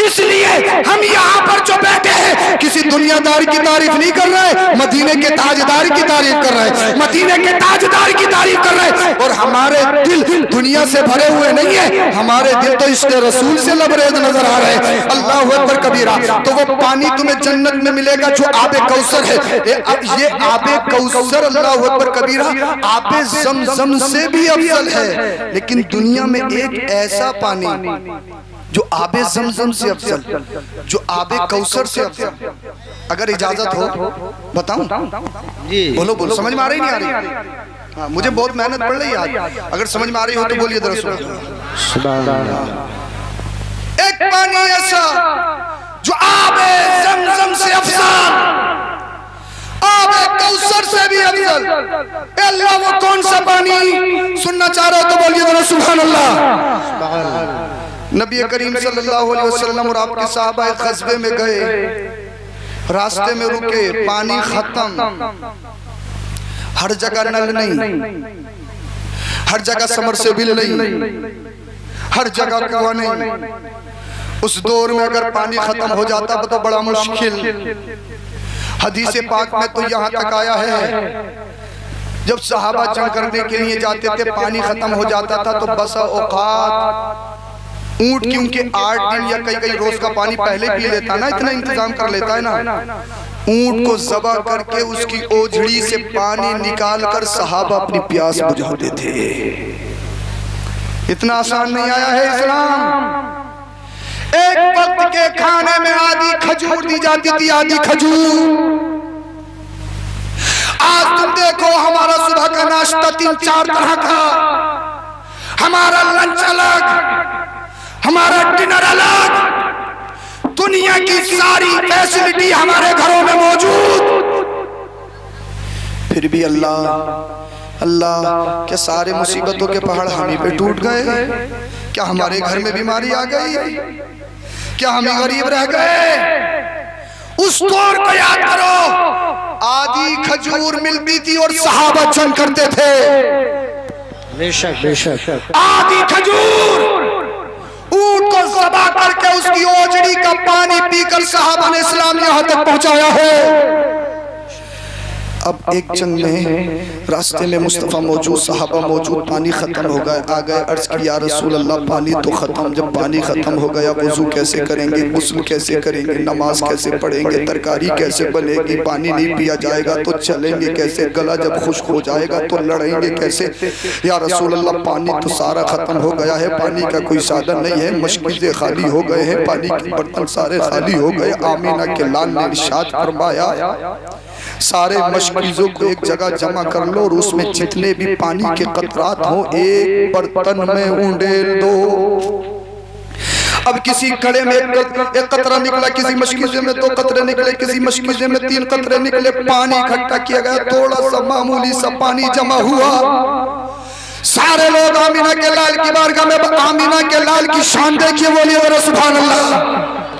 इसलिए हम यहाँ पर जो बैठे हैं किसी दुनियादार की तारीफ नहीं कर रहे, मदीने के ताजदार की तारीफ कर रहे हैं, मदीने के ताजदार की तारीफ कर रहे हैं। और हमारे दिल दुनिया से भरे हुए नहीं है, हमारे दिल तो इश्क़ रसूल से लबरेज नजर आ रहे हैं। अल्लाह अकबर कबीरा। तो वो पानी तुम्हें जन्नत में मिलेगा जो आबे कौसर है। ये आबे कौसर अल्लाह अकबर कबीरा आबे ज़मज़म से भी अफजल है। लेकिन दुनिया में एक ऐसा पानी जो आबे ज़मज़म से अफजल, जो आबे कौसर से अफजल, अगर इजाजत हो बताऊं? बोलो बोलो, समझ में आ रही नहीं आ रही? हाँ, मुझे बहुत मेहनत पड़ रही है आज, अगर समझ में आ रही हो तो बोलिए दरअसल। एक पानी ऐसा जो आबे ज़मज़म से अफजल, आबे कौसर से भी अफजल। अल्लाह वो कौन सा पानी सुनना चाह रहे हो तो बोलिए जरा सुभान अल्लाह। नबी करीम सल्लल्लाहु अलैहि वसल्लम और आपके सहाबा ग़ज़वे में गए, रास्ते में रुके, पानी खत्म, हर जगह नल नहीं, हर जगह समरसेबिल नहीं, हर जगह कुआं नहीं। उस दौर में अगर पानी खत्म हो जाता तो बड़ा मुश्किल। हदीस पाक में तो यहाँ तक आया है, जब सहाबा जंग करने के लिए जाते थे, पानी खत्म हो जाता था तो बसा औकात ऊंट क्योंकि 8 दिन या कई कई रोज का पानी पहले पी लेता ना, इतना इंतजाम कर लेता है ना। ऊंट को ज़बह करके उसकी ओझड़ी से पानी निकाल कर सहाबा अपनी प्यास बुझाते थे। इतना आसान नहीं आया है इस्लाम। एक वक्त के खाने में आधी खजूर दी जाती थी, आधी खजूर। आज तुम देखो हमारा सुबह का नाश्ता 3-4 तरह का, हमारा लंच अलग, हमारा डिनर अलग, दुनिया की सारी फैसिलिटी हमारे घरों में मौजूद। फिर भी अल्लाह क्या सारे मुसीबतों के पहाड़ हम ही पे टूट गए? क्या हमारे घर में बीमारी आ गई? क्या हम ही गरीब रह गए? उस दौर को याद करो, आधी खजूर मिलती थी और सहाबा जंग करते थे। बेशक आधी खजूर ऊंट को ज़बह करके उसकी ओजड़ी का पानी पीकर सहाबा ने इस्लाम यहां तक पहुंचाया है। अब एक जंग में रास्ते में मुस्तफ़ा मौजूद, सहाबा मौजूद, पानी खत्म हो गया। आ गए, अर्ज किया रसूल अल्लाह पानी तो खत्म। जब पानी खत्म हो गया वुज़ू कैसे करेंगे, गुस्ल कैसे करेंगे, नमाज कैसे पढ़ेंगे, तरकारी कैसे बनेगी, पानी नहीं पिया जाएगा तो चलेंगे कैसे, गला जब खुश्क हो जाएगा तो लड़ेंगे कैसे। या रसूल अल्लाह पानी तो सारा खत्म हो गया है, पानी का कोई साधन नहीं है, मशकीज़ें खाली हो गए हैं, पानी के बर्तन सारे खाली हो गए। आमीना के लाल ने इरशाद फरमाया सारे मशकीज़ों को एक जगह जमा कर लो और उसमें जितने भी पानी के कतरात हो एक बर्तन में उंडेल दो। अब किसी कड़े में एक कतरा निकला, किसी मशकीज़े में 2 कतरे निकले, किसी मशकीज़े में 3 कतरे निकले। पानी इकट्ठा किया गया, थोड़ा सा मामूली सा पानी जमा हुआ। सारे लोग आमीना के लाल की बारगाह में, आमीना के लाल की शान देखिए, बोलिए सुभान अल्लाह।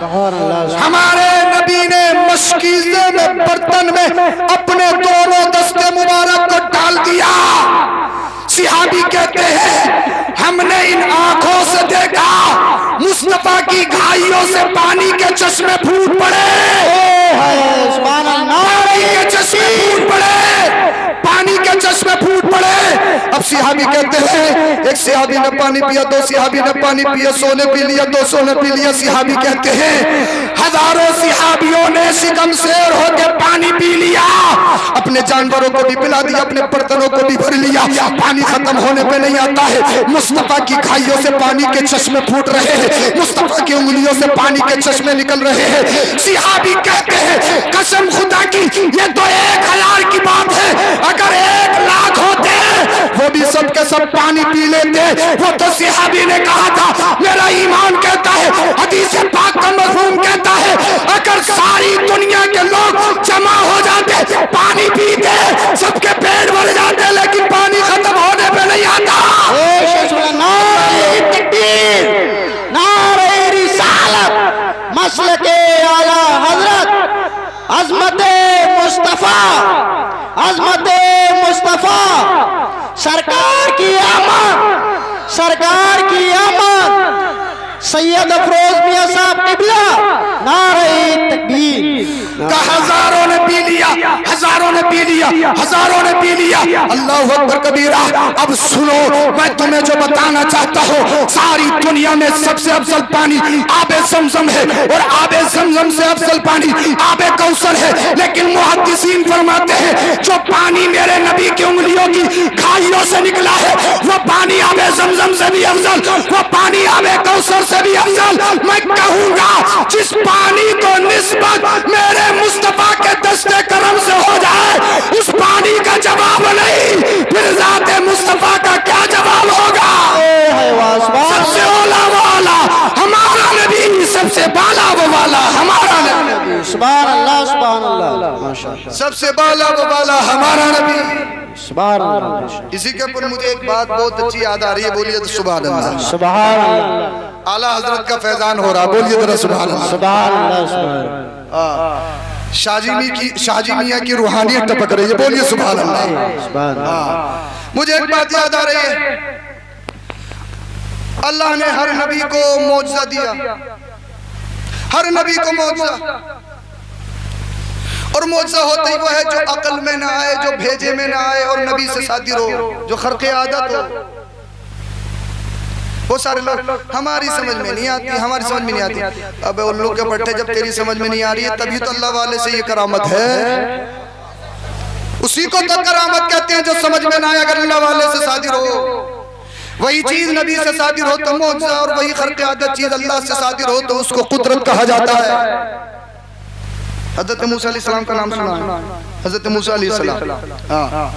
हमारे नबी ने मशकीज़े में, बर्तन में अपने दोनों दस्ते मुबारक को डाल दिया। सिहाबी कहते हैं हमने इन आंखों से देखा मुस्तफा की घाइयों से पानी के चश्मे फूट पड़े, पानी के चश्मे फूट पड़े, पानी के चश्मे फूट पड़े। अब सिहाबी कहते हैं एक सिहाबी ने पानी पिया, 2 सिहाबी ने पानी पिया, 100 ने पी लिया, 200 ने पी लिया। सिहाबी कहते हैं हजारों सिहाबियों ने शिकम शेर होकर पानी पी लिया, अपने जानवरों को भी पिला दिया, अपने बर्तनों को भी भर लिया। पानी खत्म होने पे नहीं आता है। मुस्तफा की खाइयों से पानी के चश्मे फूट रहे हैं, मुस्तफा की उंगलियों से पानी के चश्मे निकल रहे हैं। सिहाबी कहते हैं कसम खुदा की ये तो 1000 की बात है, अगर 1 लाख होते वो भी सब के सब पानी पी लेते। वो तो सिहाबी ने कहा था, मेरा ईमान कहता है, हदीस पाक का मफ़हूम कहता है, अगर सारी दुनिया के लोग जमा हो जाते पानी पीते सबके पेट भर जाते, लेकिन पानी खत्म होने पे नहीं आता। नारे रिसालत, मसलके आला हजरत, अज़मते मुस्तफा, अज़मते मुस्तफा, सरकार की आमद, सरकार की आमद, सैयद अफरोज मियां साहब क़िबला, नारे तकबीर। हजारों ने पी लिया, हजारों ने पी लिया, हजारों ने पी लिया। अल्लाहु अकबर कबीरा। अब सुनो, मैं तुम्हें जो बताना चाहता हूँ, सारी दुनिया में सबसे अफजल पानी आबे ज़मज़म है, और आबे ज़मज़म से अफजल पानी आबे कौसर है। लेकिन मुहद्दिसीन फरमाते हैं जो पानी मेरे नबी की उंगलियों की खाइयों से निकला है वो पानी आबे ज़मज़म से भी अफजल, वो पानी आबे कौसर से भी अफजल। मैं कहूँगा जिस पानी को निस्बत मेरे मुस्तफा के दस्ते करम से हो जाए उस पानी का जवाब नहीं, फिर ज़ाते मुस्तफा का क्या जवाब होगा। सबसे ओला वाला हमारा नबी, सबसे बाला वो वाला हमारा नबी। सुभान अल्लाह, सुभान अल्लाह, माशाअल्लाह। सबसे बाला वो वाला हमारा नबी, सुभान अल्लाह। इसी के ऊपर मुझे एक बात बहुत अच्छी याद आ रही है, बोलिए तो सुभान अल्लाह। सुभान अल्लाह। आला हजरत का फैजान हो रहा, बोलिए तो सुभान अल्लाह। सुभान अल्लाह, सुभान। शाहजी मियां की रूहानियत टपक रही है, बोलिए सुभान अल्लाह। मुझे एक बात याद आ रही है, अल्लाह ने हर नबी को मौजज़ा दिया, हर नबी को मौजज़ा, और मौजज़ा होता ही वो है जो अकल में ना आए, जो भेजे में ना आए और नबी से सादिर हो, जो खर्क़े आदत हो। बहुत सारे लोग हमारी समझ में नहीं आती, हमारी समझ में नहीं आती। अबे उल्लू के पट्टे, जब तेरी समझ में नहीं आ रही है तभी तो अल्लाह वाले से ये करामत है। उसी को तो करामत कहते हैं जो समझ में ना आए। अगर अल्लाह वाले से सादिर हो, वही चीज नबी से सादिर हो तो मौजज़ा, और वही खर्क़ आदत चीज अल्लाह से सादिर हो तो उसको कुदरत कहा जाता है। हज़रत मूसा अलैहिस्सलाम का नाम सुना है? हज़रत मूसा अलैहिस्सलाम, हाँ,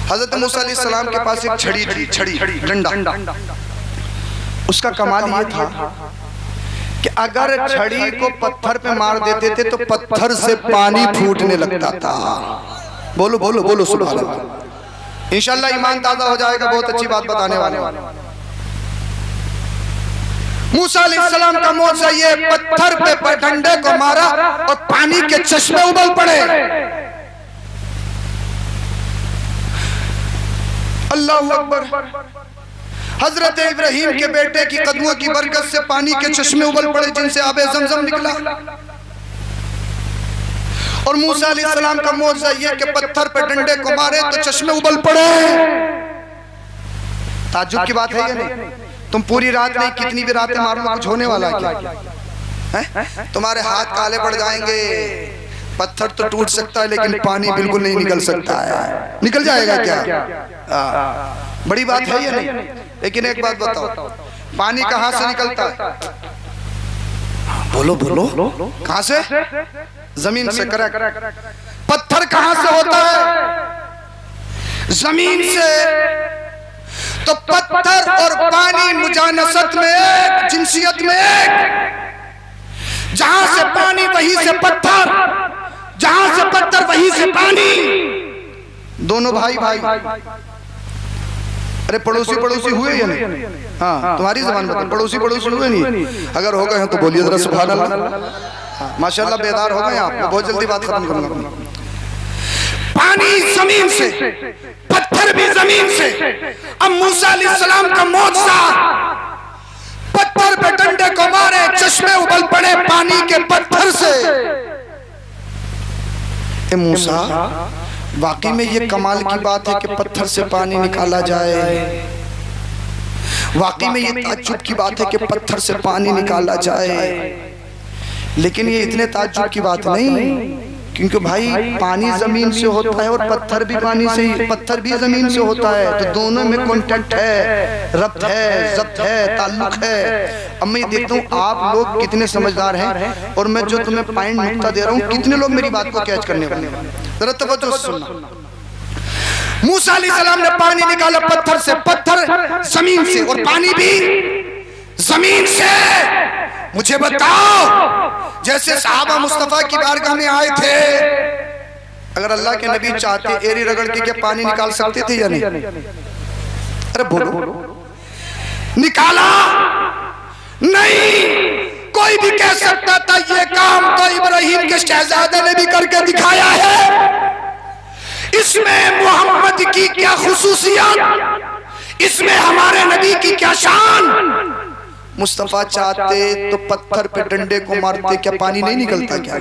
हज़रत मूसा अलैहिस्सलाम के पास एक छड़ी थी, छड़ी डंडा। उसका कमाल ये था कि अगर छड़ी को पत्थर पे मार देते थे तो पत्थर से पानी फूटने लगता था। बोलो बोलो बोलो सुभान अल्लाह। इंशाअल्लाह ईमान ताज़ा हो जाएगा। बहुत अच्छी बात बताने वाले। मूसा अलैहिस्सलाम का मौजज़ा ये, पत्थर पे डंडे को मारा और पानी के चश्मे उबल पड़े। अल्लाहु अकबर। हजरत इब्राहिम के बेटे की कदमों की बरकत से पानी के चश्मे उबल पड़े जिनसे आबे ज़मज़म निकला। और मूसा अलैहिस्सलाम का मौजज़ा ये कि पत्थर पे डंडे को मारे तो चश्मे उबल पड़े। ताज्जुब की बात है ये नहीं? तुम पूरी रात नहीं, कितनी भी रातें मारो, कुछ होने वाला है क्या? तुम्हारे हाथ काले पड़ जाएंगे। पत्थर तो टूट सकता है लेकिन पानी बिल्कुल नहीं निकल सकता है। निकल जाएगा क्या? बड़ी बात है ये नहीं? लेकिन एक बात बताओ, पानी कहाँ से निकलता है? बोलो बोलो, कहाँ से? जमीन से। करेक्ट। पत्थर कहाँ से होता है? जमीन से। तो पत्थर और पानी मुजानसत में एक, जिनसियत में एक। जहां से पानी वहीं से पत्थर, जहां से पत्थर वहीं से पानी। दोनों भाई भाई। अरे पड़ोसी पड़ोसी हुए या नहीं? हाँ, तुम्हारी ज़बान बता, पड़ोसी पड़ोसी हुए नहीं? अगर हो गए हैं तो बोलिए जरा सुभान अल्लाह। माशाअल्लाह बेदार हो गए आप। मैं बहुत जल्दी बात खत्म करूंगा। पानी जमीन से, पत्थर भी जमीन से। अब मूसा अलैहिस्सलाम का मौजज़ा, पत्थर पे डंडे को मारे, चश्मे उबल पड़े पानी के पत्थर से। ए मूसा, वाकई में ये कमाल की बात है कि पत्थर से पानी निकाला जाए। वाकई में ये ताज्जुब की बात है कि पत्थर से पानी निकाला जाए। लेकिन ये इतने ताज्जुब की बात नहीं, क्योंकि भाई पानी जमीन से होता है और पत्थर भी पानी से ही, पत्थर भी जमीन से होता है। तो दोनों में कॉन्टेक्ट है, रब्त है, ज़ब्त है, ताल्लुक है। अब मैं देखता हूँ आप लोग कितने समझदार हैं और मैं जो तुम्हें पॉइंट नुक्ता दे रहा हूँ कितने लोग मेरी बात को कैच करने वाले हैं। जरा तवज्जो से सुनना। मूसा अलैहिस्सलाम ने पानी निकाला पत्थर से, पत्थर जमीन से और पानी भी जमीन से। मुझे बताओ, जैसे सहाबा मुस्तफा की बारगाह में आए थे, अगर अल्लाह के नबी चाहते एरी रगड़ के क्या पानी निकाल सकते थे या नहीं? अरे बोलो, निकाला नहीं। कोई भी कह सकता था ये काम तो इब्राहिम के शहजादे ने भी करके दिखाया है, इसमें मोहम्मद की क्या खुसूसियत, इसमें हमारे नबी की क्या शान। मुस्तफा चाहते तो पत्थर पे डंडे को मारते, क्या पानी नहीं निकलता? क्या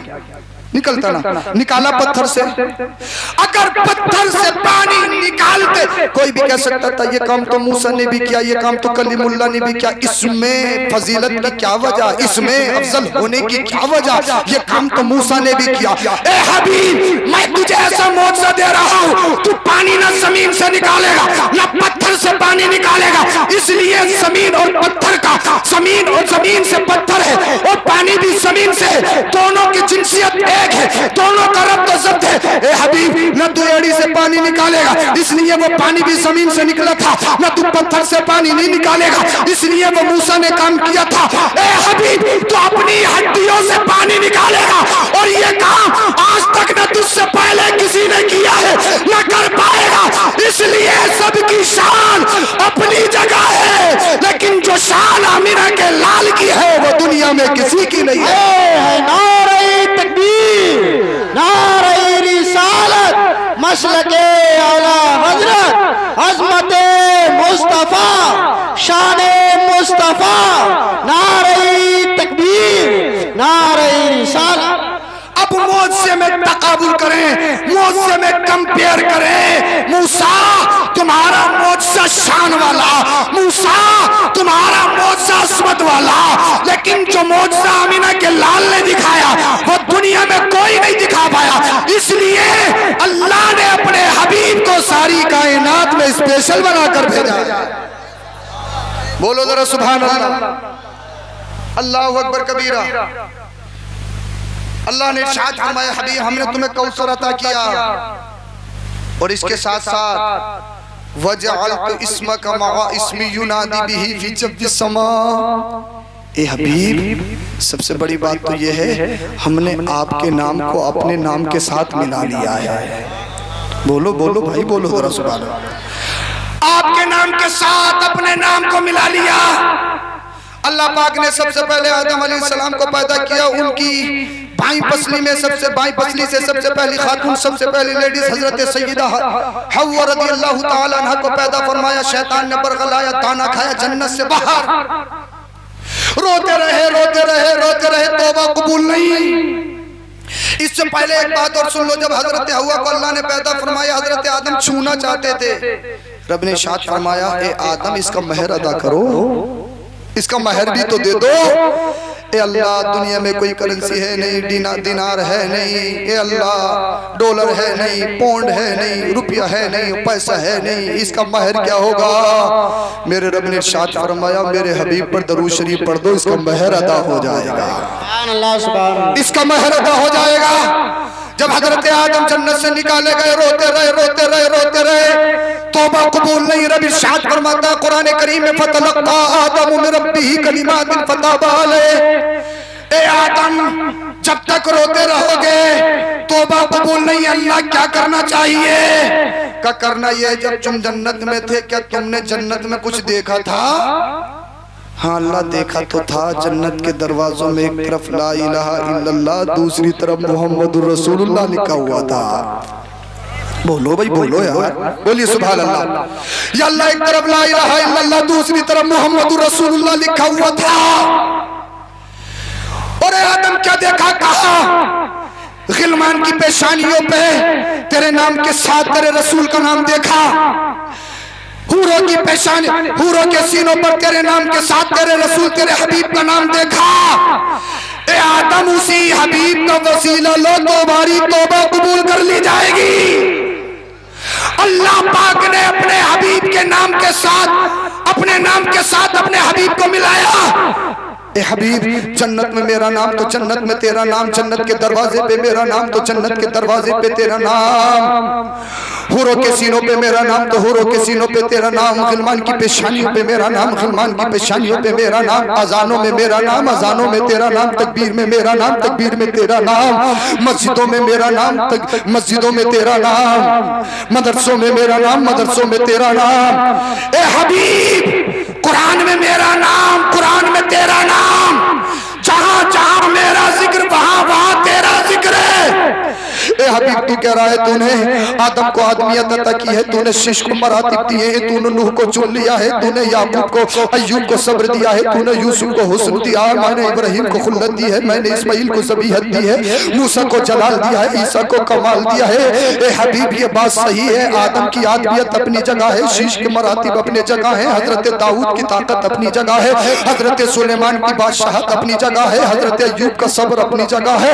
निकलता ना? निकाला पत्थर से। अगर पत्थर से पानी निकालते, कोई भी कह सकता था ये काम तो मूसा ने भी किया, ये काम तो कलीमुल्लाह ने भी किया। इसमें फजीलत की क्या वजह, इसमें अफजल होने की क्या वजह? ये काम तो मूसा ने भी किया। ए हबीब, मैं तुझे ऐसा मौजज़ा दे रहा हूँ, तू पानी ना जमीन से निकालेगा ना पत्थर से पानी निकालेगा। इसलिए जमीन और पत्थर का, जमीन और जमीन से पत्थर है और पानी भी जमीन से, दोनों की जिनसियत है, दोनों का रब्त तो ज़ब्त है। ए हबीब, न तू एड़ी से पानी निकालेगा, इसलिए वो पानी भी जमीन से निकला था, न तू पत्थर से पानी नहीं निकालेगा, इसलिए वो मूसा ने काम किया था। ए हबीब, तू अपनी हड्डियों से पानी निकालेगा और ये काम आज तक न तुझसे पहले किसी ने किया है, न कर पाएगा। इसलिए सबकी शान अपनी जगह है, लेकिन जो शान आमिना के लाल की है वो दुनिया में किसी की नहीं है। नारे तकबीर, नारे रिसालत, मसलके आला हजरत, अज़मते मुस्तफा, शाने मुस्तफा। नारे तकबीर, नारे रिसालत। अब मुझसे में तकाबुल करें, मुझसे में कंपेयर करें। मूसा तुम्हारा मुझसे शान वाला, मूसा लेकिन जो मौजज़ा आमिना के लाल ने दिखाया वो दुनिया में कोई नहीं दिखा पाया, इसलिए अल्लाह ने अपने हबीब को सारी कायनात में स्पेशल बनाकर भेजा। बोलो जरा सुभान अल्लाह, अल्लाहु अकबर कबीरा। अल्लाह ने इरशाद फरमाया, हबीब हमने तुम्हें कौसर अता किया, और इसके साथ साथ वजअलतु इस्मका मअ इस्मी युनादी बिही फी जव्विस समा। ए हबीब, सबसे बड़ी बात तो यह है हमने आपके नाम को अपने नाम के साथ मिला लिया है। बोलो बोलो भाई, बोलो जरा सुभान अल्लाह। आपके नाम के साथ अपने नाम को मिला लिया। अल्लाह पाक ने सबसे पहले आदम अलैहिस्सलाम को पैदा किया, उनकी बाईं पसली में सबसे बाईं पसली से सबसे पहली खातून, सबसे पहली लेडीज हजरत सैयदा हव्वा रज़ियल्लाहु ताला अन्हा को पैदा फरमाया। शैतान ने बरगलाया, ताना खाया जन्नत से बाहर, रोते रहे रोते रहे रोते रहे, तौबा कबूल नहीं। इससे पहले एक बात और सुन लो, जब हजरत हव्वा को अल्लाह ने पैदा फरमाया, हजरत आदम छूना चाहते थे। रब ने इरशाद फरमाया, ए आदम इसका महर अदा करो, इसका महर भी तो दे दो। ए अल्लाह, दुनिया में कोई करेंसी है नहीं, दिनार है नहीं, ए अल्लाह डॉलर है नहीं, पौंड है नहीं, रुपया है नहीं, पैसा है नहीं, इसका महर क्या होगा? मेरे रब ने इरशाद फरमाया, मेरे हबीब पर दरूद शरीफ पढ़ दो, इसका महर अदा हो जाएगा, इसका महर अदा हो जाएगा। जब हजरत आदम जन्नत से निकाले गए, रोते रहे रोते रहे रोते रहे, तौबा कबूल नहीं। रब इरशाद फरमाता है कुरान करीम में, फतलक्का आदम मिन रब्बिही कलिमातिन फताबा अलैहि। ए आदम, जब तक रोते रहोगे तौबा कबूल नहीं। अल्लाह क्या करना चाहिए? क्या करना यह, जब तुम जन्नत में थे क्या तुमने जन्नत में कुछ देखा था? हाँ अल्लाह, देखा तो था। जन्नत के दरवाजों में एक तरफ ला इलाहा इल्लल्लाह, दूसरी तरफ मुहम्मदुर रसूलुल्लाह लिखा हुआ था। बोलो भाई बोलो यार, बोलिए सुभान अल्लाह। या अल्लाह, एक तरफ ला इलाहा इल्लल्लाह, दूसरी तरफ मुहम्मदुर रसूलुल्लाह लिखा हुआ था। और आदम क्या देखा? कहा गिलमान की पेशानियों पे तेरे नाम के साथ तेरे रसूल का नाम देखा, हूरों की पेशानी, हूरों के सीनों पर तेरे नाम के साथ तेरे रसूल तेरे हबीब का नाम देखा। ए आदम, उसी हबीब का वसीला लो, तुम्हारी तौबा कबूल कर ली जाएगी। अल्लाह पाक ने अपने हबीब के नाम के साथ, अपने नाम के साथ अपने हबीब को मिलाया। ए हबीब, जन्नत में मेरा नाम तो जन्नत में तेरा नाम, जन्नत के दरवाजे पे मेरा नाम तो जन्नत के दरवाजे पे तेरा नाम, हूरों के सीनों पे मेरा नाम तो हूरों के सीनों पे तेरा नाम, गिलमान की पेशानियों पे मेरा नाम, गिलमान की पेशानियों पे मेरा नाम, अजानों में मेरा नाम, अजानों में तेरा नाम, तकबीर में मेरा नाम, तकबीर में तेरा नाम, मस्जिदों में मेरा नाम, मस्जिदों में तेरा नाम, मदरसों में मेरा नाम, मदरसों में तेरा नाम। ए हबीब, कुरान में मेरा नाम, कुरान में तेरा नाम, जहां जहां मेरा जिक्र वहां वहां तेरा जिक्र है। ए हबीब, तू कह रहा है तूने आदम को आदमियत अता की है, तूने शीश को मरातिब दिए हैं, तूने नूह को चुन लिया है, तूने याकूब को, अय्यूब को सब्र दिया है, तूने यूसुफ को हुस्न दिया है, मैंने इब्राहिम को खुल्लत दी है, मैंने इस्माइल को ज़बीहत दी है, मूसा को जलाल दिया है, ईसा को कमाल दिया है। ए हबीब, ये बात सही है, आदम की आदमियत अपनी जगह है, शीश के मरातिब अपनी जगह है, हजरत दाऊद की ताकत अपनी जगह है, हजरत सुलेमान की बादशाहत अपनी जगह है, हजरत अय्यूब का सब्र अपनी जगह है,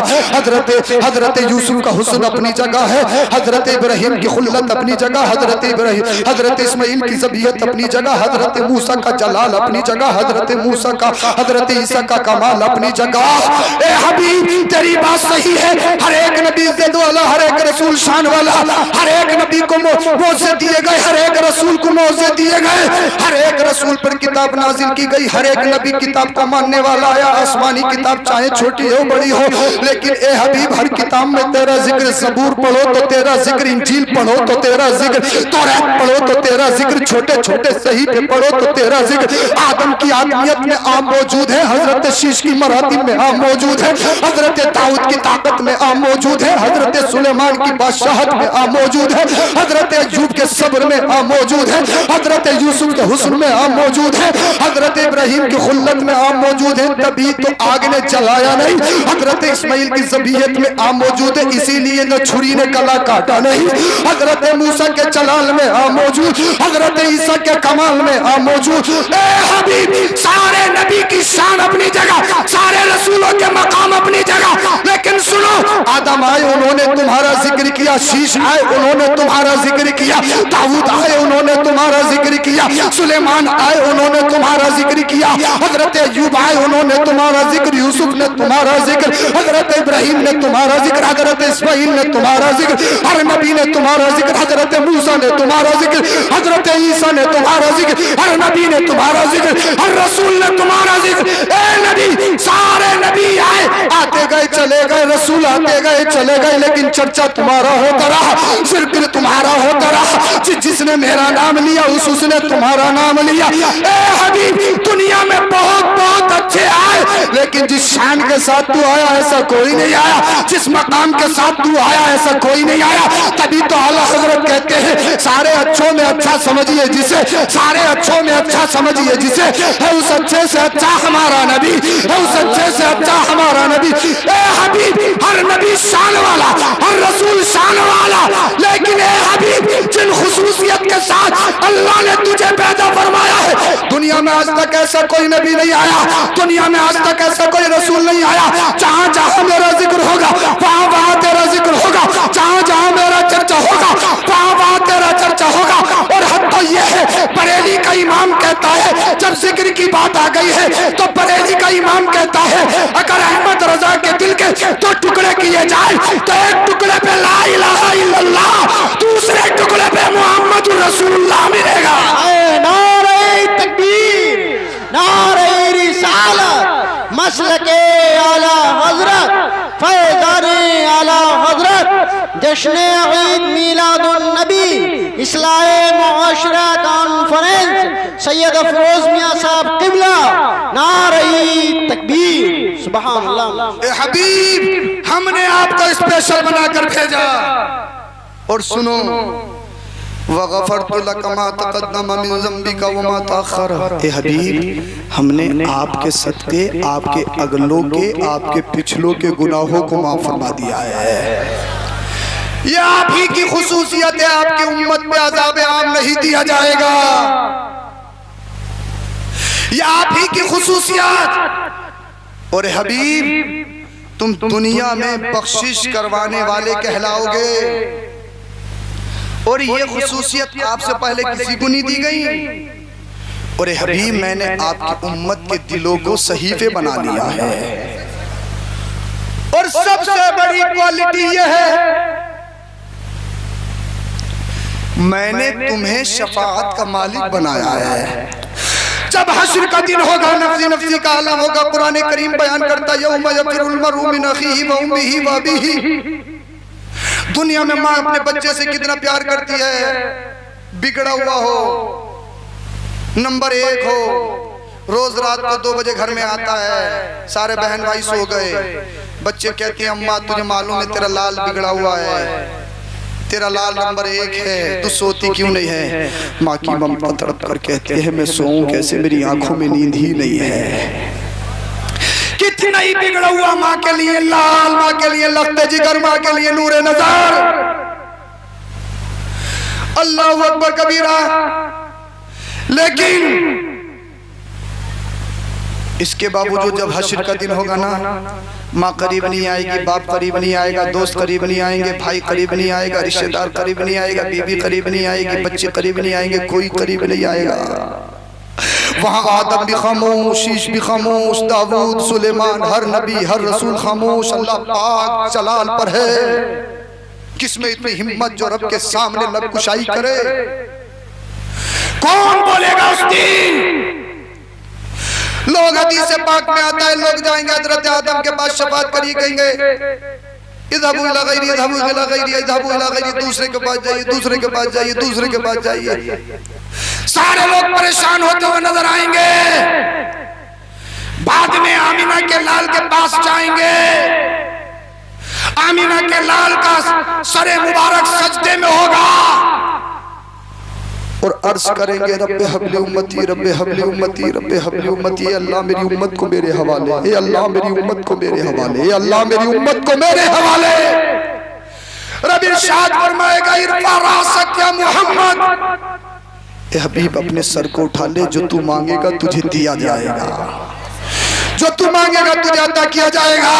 हजरत यूसुफ का हुस्न अपनी जगह है, हजरत इब्राहिम की खुल्लत अपनी जगह, हजरत इस्माइल की ज़बीहत अपनी जगह, हजरत मूसा का जलाल अपनी जगह, हजरत मूसा का, हजरत ईसा का कमाल अपनी जगह। ए हबीब, तेरी बात सही है, हर एक नबी इज्जत वाला, हर एक रसूल शान वाला, हर एक नबी को मौज़े दिए गए, हर एक रसूल को मौज़े दिए गए, हर एक रसूल पर किताब नाजिल की गई, हर एक नबी किताब को मानने वाला आया। आसमानी किताब चाहे छोटी हो बड़ी हो, लेकिन ए हबीब, हर किताब में तेरा जिक्र, ज़बूर पढ़ो तो तेरा जिक्र, इंजील पढ़ो तो तेरा जिक्र, तौरात पढ़ो तो तेरा जिक्र, छोटे छोटे सहीफे पढ़ो तो तेरा जिक्र। आदम की आदमियत में आम मौजूद है, हजरत शीश की मरातिब में आम मौजूद है, हजरत दाऊद की ताकत में आम मौजूद है, हजरत सुलेमान की बादशाहत में आम मौजूद है, हजरत अय्यूब के सब्र में आम मौजूद है, हजरत यूसुफ के हुस्न में आम मौजूद है, हजरत इब्राहिम की खुल्लत में आम मौजूद है, तभी तो आग ने जलाया नहीं, हजरत इस्माइल की ज़बीहत में आम मौजूद है, इसी लिए न छुरी ने गला काटा नहीं। हजरत मूसा के जलाल में आ मौजूद, हजरत ईसा के कमाल में आ मौजूद। ए हबीब, सारे नबी की शान अपनी जगह, सारे रसूलों के मकाम अपनी जगह, लेकिन सुनो, आदम आए उन्होंने तुम्हारा जिक्र किया, शीश आए उन्होंने तुम्हारा जिक्र किया, दाऊद आए उन्होंने तुम्हारा जिक्र किया, सुलेमान आए उन्होंने तुम्हारा जिक्र किया, हजरत अय्यूब आए उन्होंने तुम्हारा जिक्र, यूसुफ ने तुम्हारा जिक्र, हजरत इब्राहिम ने तुम्हारा जिक्र, हजरत इस्माइल ने तुम्हारा जिक्र, हर नबी ने तुम्हारा जिक्र, हजरत मूसा ने तुम्हारा जिक्र, हजरत ईसा ने तुम्हारा जिक्र, हर नबी ने तुम्हारा जिक्र, हर रसूल ने तुम्हारा जिक्र। ए नबी, सारे नबी आए, आते गए चले गए, रसूल आते गए चले गए, लेकिन चर्चा तुम्हारा होता रहा, जिक्र तुम्हारा होता रहा। जिसने मेरा नाम लिया उसने तुम्हारा नाम लिया। ए हबीब, दुनिया में बहुत बहुत अच्छे आए, लेकिन जिस शान के साथ तू आया ऐसा कोई नहीं आया, जिस मकाम के साथ तू आया ऐसा कोई नहीं आया। तभी तो आला हजरत कहते हैं, सारे अच्छों में अच्छा समझिए जिसे, सारे अच्छों में अच्छा समझिए जिसे, है उस अच्छे से अच्छा हमारा नबी, है उस अच्छे से अच्छा हमारा नबी। ए हबीब, हर नबी शान वाला, हर रसूल शान वाला, लेकिन ए हबीब, जिन खुसूसियत के साथ अल्लाह ने तुझे पैदा फरमाया है, दुनिया में आज तक ऐसा कोई नबी नहीं आया, दुनिया में आज तक ऐसा कोई रसूल नहीं आया। जहां जहां मेरा जिक्र होगा वहां वहां तेरा जिक्र होगा, जहां जहां मेरा चर्चा होगा वहां वहां तेरा चर्चा होगा। और हद तो यह है, बरेली का इमाम कहता है, जब जिक्र की बात आ गई है तो बरेली का इमाम कहता है, अगर अहमद रजा के दिल के तो टुकड़े किए जाए तो एक टुकड़े पे ला इलाहा इल्लल्लाह, दूसरे टुकड़े पे मोहम्मद रसूलुल्लाह मिलेगा। नारे तकबीर, नारे रिसालत, मसलके आला हजरत, फैज़ाने आला हजरत, जश्न ईद मीलादुन नबी, इस्लाहे मुआशरा कॉन्फ्रेंस, सैयद अफरोज मियां साहब किबला, नारे तकबीर, सुभान अल्लाह। ए हबीब, हमने आपको स्पेशल बनाकर भेजा। और सुनो, वग़फ़रतु लक मा तक़द्दम मिन ज़ंबिका व मा तअख़्ख़र। ए हबीब, हमने आपके सदक़े, आपके अगलों के, आपके पिछलों के गुनाहों को माफ़ फरमा दिया है। ये आप ही की खुसूसियत है, आपकी उम्मत पे अज़ाब आम नहीं दिया जाएगा। ये आप ही की खुसूसियत। और हबीब, तुम दुनिया में बख्शिश करवाने वाले कहलाओगे, और ये खुसूसियत आपसे पहले किसी को नहीं दी गई। और हबीब, मैंने आपकी उम्मत के दिलों को सहीफे बना लिया है। और सबसे बड़ी क्वालिटी यह है, मैंने तुम्हें शफाअत का मालिक बनाया है। जब हश्र का दिन होगा, नफ्सी नफ्सी का आलम होगा, कुरान करीम बयान करता है, यौम यफ़िरुल मर्उ मिन अख़ीही व उम्मिही व अबीही। दुनिया में माँ अपने बच्चे से कितना प्यार करती है, बिगड़ा हुआ हो, नंबर 1 हो, रोज रात को 2 बजे घर में आता है, सारे बहन भाई सो गए, बच्चे कहते हैं अम्मा तुझे मालूम है तेरा लाल बिगड़ा हुआ है, तेरा लाल नंबर 1 है, तू सोती क्यों नहीं है? माँ की ममता तड़प कर कहती है मैं सोऊं कैसे, मेरी आंखों में नींद ही नहीं है। कितना ही बिगड़ा हुआ माँ के लिए लाल, माँ के लिए लख्ते जिगर, माँ के लिए नूरे नजर। अल्लाहु अकबर कबीरा। लेकिन इसके बावजूद जब हश्र का दिन होगा ना, माँ करीब नहीं आएगी, बाप करीब नहीं आएगा, दोस्त करीब नहीं आएंगे, भाई करीब नहीं आएगा, रिश्तेदार करीब नहीं आएगा, बीवी करीब नहीं आएगी, बच्चे करीब नहीं आएंगे, कोई करीब नहीं आएगा। वहाँ आदम भी खामोश, शीश भी खामोश, दाऊद, सुलेमान, हर नबी हर रसूल खामोश। अल्लाह पाक जलाल पर है, किसमें इतनी हिम्मत जो रब के सामने लब कुशाई करे? कौन बोलेगा उस दिन? लोग हदीस पाक में आता है, लोग जाएंगे हजरत आदम के पास शफाअत करिए, कहेंगे इज़हबू इला गैरी, इज़हबू इला गैरी, इज़हबू इला गैरी, दूसरे के पास जाइए, दूसरे के पास जाइए, दूसरे के पास जाइए। सारे लोग परेशान होते हुए नजर आएंगे। बाद में आमीना के लाल के पास जाएंगे, आमीना के लाल का सरे मुबारक सजदे में होगा और अर्ज करेंगे रब्बे हबली उम्मती, रब्बे हबली उम्मती, रब्बे हबली उम्मती। अल्लाह मेरी उम्मत को मेरे हवाले, ए अल्लाह मेरी उम्मत को मेरे हवाले, ए अल्लाह मेरी उम्मत को मेरे हवाले। रब इरशाद फरमाएगा इरफा रासक या मोहम्मद, ए हबीब अपने सर को उठा ले, जो तू मांगेगा तुझे दिया जाएगा, जो तू मांगेगा तुझे अता किया जाएगा।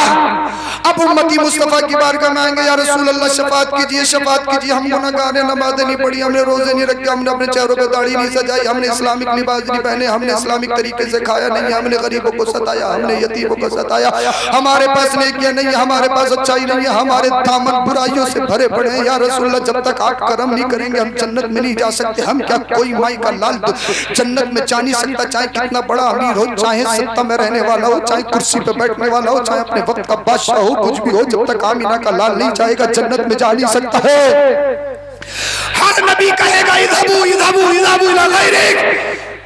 अब उम्मती मुस्तफा की बारगाह में आएंगे, या रसूल अल्लाह शफाअत कीजिए, शफाअत कीजिए, हम गुनाहगार हैं, नमाज़ें नहीं पढ़ी, हमने रोजे नहीं रखे, हमने अपने चेहरों पे दाढ़ी नहीं सजाई, हमने इस्लामिक लिबास नहीं पहने, हमने इस्लामिक तरीके से खाया नहीं, हमने गरीबों को सताया, हमने यतीमों को सताया, हमारे पास नेकियां नहीं है, हमारे पास अच्छाई नहीं है, हमारे दामन बुराइयों से भरे पड़े हैं। या रसूल अल्लाह जब तक आप करम नहीं करेंगे हम जन्नत में नहीं जा सकते। हम क्या कोई माई का लाल जन्नत में जा नहीं सकता, चाहे कितना बड़ा अमीर हो, चाहे सत्ता में रहने वाला हो, चाहे कुर्सी पे बैठने वाला हो, चाहे अपने वक्त का बादशाह हो, कुछ भी हो, जब तक आमीना का लाल नहीं जाएगा जन्नत में जा नहीं सकता है। हर नबी कहेगा इज़हबू इज़हबू इज़हबू इला गैरिक,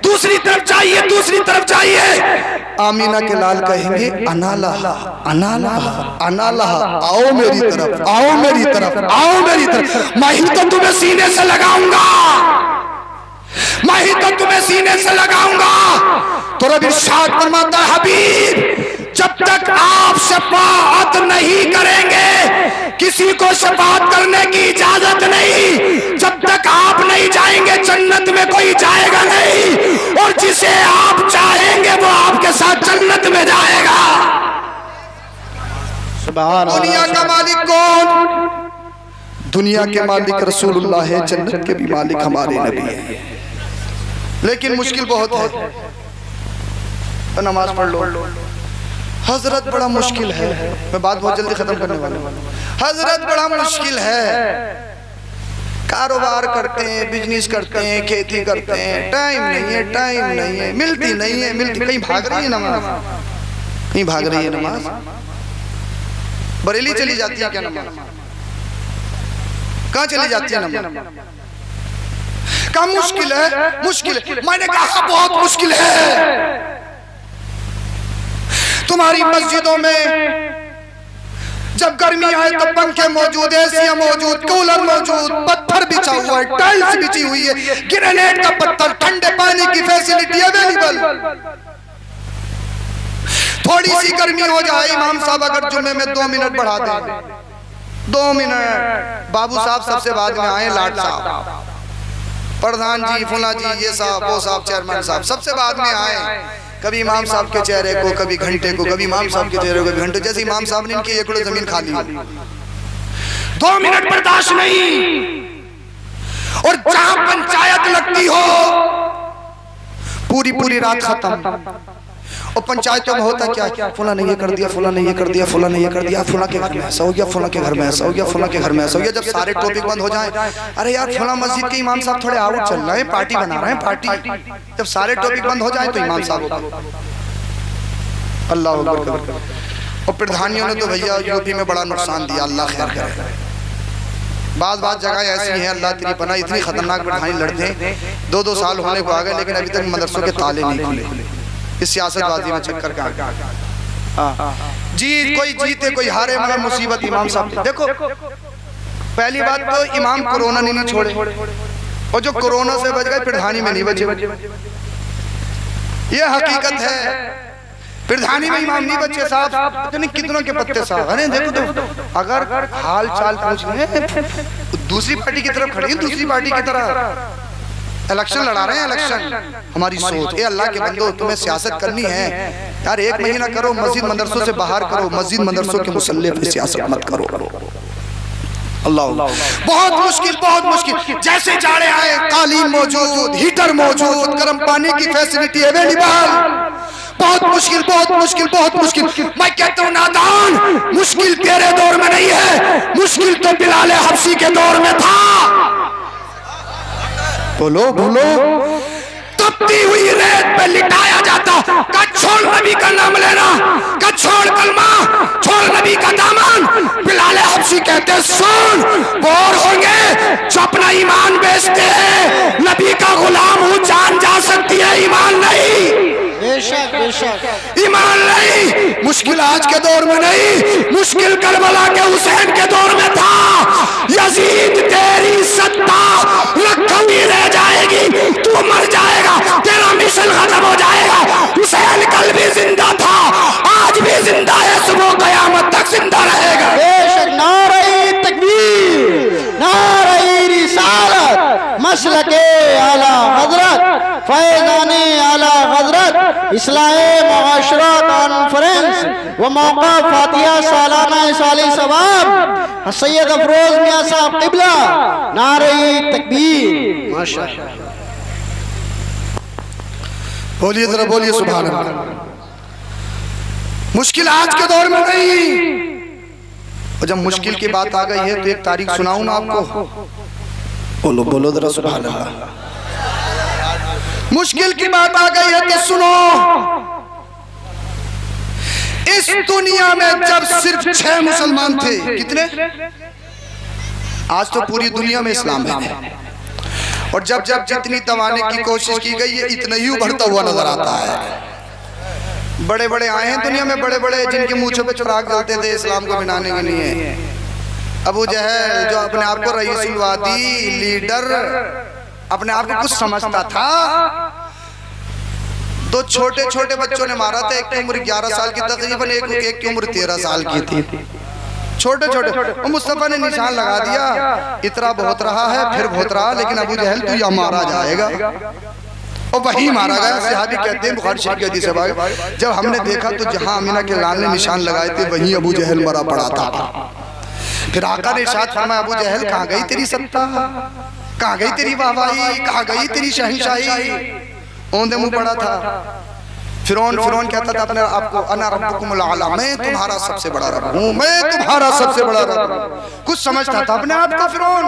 दूसरी तरफ जाइए, दूसरी तरफ जाइए। आमीना के लाल कहेंगे अनाला अनाला अनाला, आओ मेरी तरफ, आओ मेरी तरफ, आओ मेरी तरफ, मैं ही तो तुम्हें सीने से लगाऊंगा, मैं ही तो तुम्हें सीने से लगाऊंगा। तो रब इरशाद फरमाता है हबीब जब तक आप शफाअत नहीं करेंगे किसी को शफाअत करने की इजाजत नहीं, जब तक आप नहीं जाएंगे जन्नत में कोई जाएगा नहीं, और जिसे आप चाहेंगे वो आपके साथ जन्नत में जाएगा। दुनिया का मालिक कौन? दुनिया के मालिक रसूलुल्लाह है, जन्नत के भी मालिक हमारे नबी हैं। लेकिन मुश्किल बहुत है। नमाज पढ़ लो हजरत, बड़ा मुश्किल है। मैं बात बहुत जल्दी खत्म करने वाला हूं। हजरत बड़ा मुश्किल है, कारोबार करते हैं, बिजनेस करते हैं, खेती करते हैं, टाइम नहीं है, टाइम नहीं है, मिलती नहीं है, मिलती। कहीं भाग रही है नमाज, कहीं भाग रही है नमाज, बरेली चली जाती है क्या नमाज? कहाँ चली जाती है नमाज? क्या मुश्किल है? मुश्किल है, मैंने कहा बहुत मुश्किल है। तुम्हारी मस्जिदों में जब गर्मी आए तो पंखे मौजूद, एसियां मौजूद, कूलर मौजूद, पत्थर बिछा हुआ है, टाइल्स बिछी हुई है, ग्रेनाइट का पत्थर, ठंडे पानी की फैसिलिटी अवेलेबल। थोड़ी सी गर्मी हो जाए, इमाम साहब अगर जुम्मे में 2 मिनट बढ़ा दें, 2 मिनट, बाबू साहब सबसे बाद में आए, लाट साहब, प्रधान जी, फुला जी, ये साहब, वो साहब, चेयरमैन साहब सबसे बाद में आए। कभी इमाम साहब के चेहरे को, कभी घंटे को, कभी इमाम साहब के चेहरे को, कभी घंटे। जैसे इमाम साहब ने इनकी 1 एकड़ जमीन खा ली, 2 मिनट बर्दाश्त नहीं। और जहां पंचायत लगती हो पूरी पूरी रात खत्म। और पंचायतों में होता क्या, फुला ने ये कर दिया, फुला ने ये कर दिया, फुला ने ये कर दिया, फुला के घर में ऐसा हो गया, फुला के घर में ऐसा हो गया, फुला के घर में ऐसा हो गया। जब सारे टॉपिक बंद हो जाए, अरे यार फुला मस्जिद के इमाम साहब थोड़े आउट चल रहे हैं, पार्टी बना रहे हैं, पार्टी। जब सारे टॉपिक बंद हो जाए तो इमाम साहब, अल्लाह अकबर। और प्रधानियों ने तो भैया यूपी में बड़ा नुकसान दिया, अल्लाह खैर करे। बात जगह ऐसी है, अल्लाह तेरी पनाह, इतनी खतरनाक प्रधानी लड़ते हैं, 2-2 साल होने को आ गए लेकिन अभी तक मदरसों के ताले नहीं खुले। इस सियासतबाजी में चक्कर का जीत, कोई जीते कोई हारे, मगर मुसीबत इमाम साहब। देखो पहली बात तो इमाम कोरोना नहीं छोड़े, और जो कोरोना से बच गए प्रधानी में नहीं बचे, ये हकीकत है। प्रधानी में इमाम नहीं बचे साहब, नहीं कितनों के पत्ते साहब। अरे देखो तो अगर हाल चाल पूछ रहे दूसरी पार्टी की तरफ खड़ी है, दूसरी पार्टी की तरह इलेक्शन लड़ा रहे हैं, इलेक्शन। हमारी सोच, ए अल्लाह के बंदो तुम्हें सियासत करनी है यार, 1 महीना करो, मस्जिद मदरसों से बाहर करो, मस्जिद मदरसों के मुसल्ले पे सियासत मत करो। अल्लाह, बहुत मुश्किल, बहुत मुश्किल। जैसे जाड़े आए, कालीन मौजूद, हीटर मौजूद, गर्म पानी की फैसिलिटी अवेलेबल। बहुत मुश्किल, बहुत मुश्किल, बहुत मुश्किल। मैं कहता हूँ नादान, मुश्किल तेरे दौर में नहीं है, मुश्किल तो बिलाल हबशी के दौर में था। बोलो बोलो, तपती हुई रेत पे लिटाया जाता, का छोड़ नबी का नाम लेना, का छोड़ कलमा, छोड़ नबी का दामन। बिलाल हबशी कहते सुन, बोर होंगे जो अपना ईमान बेचते हैं, नबी का गुलाम हूँ, जान जा सकती है, ईमान नहीं। बेशक बेशक ईमान नहीं। मुश्किल आज के दौर में नहीं, मुश्किल करबला के हुसैन के दौर में था। यजीद तेरी सत्ता लखवी रह जाएगी, तू मर जाएगा, तेरा मिशन खत्म हो जाएगा। हुसैन कल भी जिंदा था, आज भी जिंदा है, सुबह कयामत तक जिंदा रहेगा। बेशक। नारे तकबीर, आला हजरत फैज़ाने आला हजरत इस्लाहे मुआशरा कॉन्फ्रेंस व मौका फातिहा सालाना साले सवाब सैयद अफरोज मियां साहब क़िबला नारे तकबीर। माशाअल्लाह। बोलिए जरा, बोलिए सुभान अल्लाह। मुश्किल आज के दौर में नहीं, और जब मुश्किल की बात आ गई है तो एक तारीख सुनाऊं ना आपको। बोलो बोलो जरा सुभान अल्लाह। मुश्किल की बात आ गई है तो सुनो। इस दुनिया में जब सिर्फ 6 मुसलमान थे, कितने? आज तो पूरी दुनिया में इस्लाम है, और जब जब जितनी दबाने की कोशिश की गई है इतना ही उभरता हुआ नजर आता है। बड़े बड़े आए हैं दुनिया में, बड़े बड़े जिनके मूंछों पे चिराग जलते थे इस्लाम को मिटाने के लिए। अबू जहल जो अपने आप को रईसुलवादी लीडर अपने आप को कुछ समझता था, 2 छोटे छोटे बच्चों ने मारा था। एक की उम्र 11 साल की तकरीबन, एक की उम्र 13 साल की थी। छोटे छोटे, और मुस्तफा ने निशान लगा दिया, इतना बहुत रहा है, फिर बहुत रहा, लेकिन अबू जहल तू या मारा जाएगा। और वही मारा गया। सहाबी कहते हैं, बुखारी शरीफ की हदीस है, जब हमने देखा तो जहां अमीना के लाल ने निशान लगाए थे वहीं अबू जहल मरा पड़ा था। फिर आका ने इरशाद फरमाया, अबू जहल कहाँ गई तेरी सत्ता, कहाँ गई तेरी वाहवाही, कहाँ गई तेरी शहंशाही? औंधे मुंह पड़ा था। फिरौन कहता था अपने आपको, अना रब्बुकुमुल आला, मैं तुम्हारा सबसे बड़ा रब हूँ, मैं तुम्हारा सबसे बड़ा रब हूँ। कुछ समझता था अपने आप को फिरौन,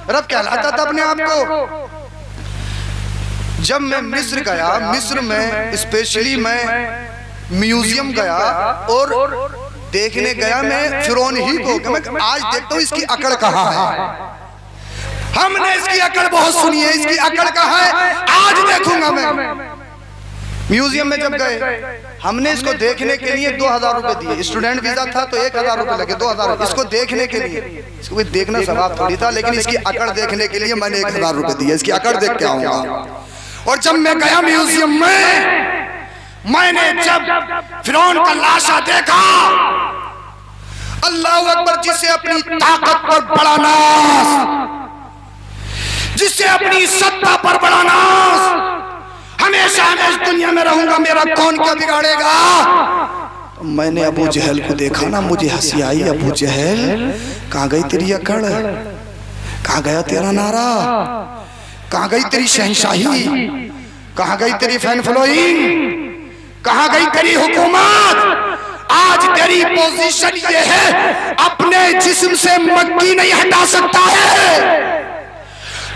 रब कहलाता था अपने आप को। जब मैं मिस्र गया, मिस्र में स्पेशली मैं म्यूजियम गया और देखने गया मैं फिरौन ही को, मैं आज देखता हूँ इसकी अकड़ कहाँ है। हमने इसकी अकड़ बहुत सुनी है, इसकी अकड़ कहाँ है आज देखूंगा मैं। म्यूजियम में जब गए, हमने इसको देखने के लिए 2000 रुपए दिए। स्टूडेंट वीजा था तो 1000 रुपए लगे, 2000 इसको देखने के लिए। इसको भी देखना सवाब थोड़ी था, लेकिन इसकी अकड़ देखने के लिए मैंने 1000 रुपए दिए, इसकी अकड़ देख के आऊंगा। और जब मैं गया म्यूजियम में, मैंने जब फिरौन का लाशा देखा, अल्लाह अकबर, जिसे अपनी ताकत पर बड़ा नाज, जिसे अपनी सत्ता पर बड़ा नाज, हमेशा मैं इस दुनिया में रहूंगा, मेरा कौन क्या बिगाड़ेगा। तो मैंने अबू जहल को देखा ना, मुझे हंसी आई। अबू जहल कहाँ गई तेरी अकड़, कहाँ गया तेरा नारा, कहाँ गई तेरी शहंशाही, कहाँ गई तेरी फैन फॉलोइंग, कहाँ गई तेरी हुकूमत। आज तेरी पोजीशन ये है, अपने जिस्म से मक्की नहीं हटा सकता है,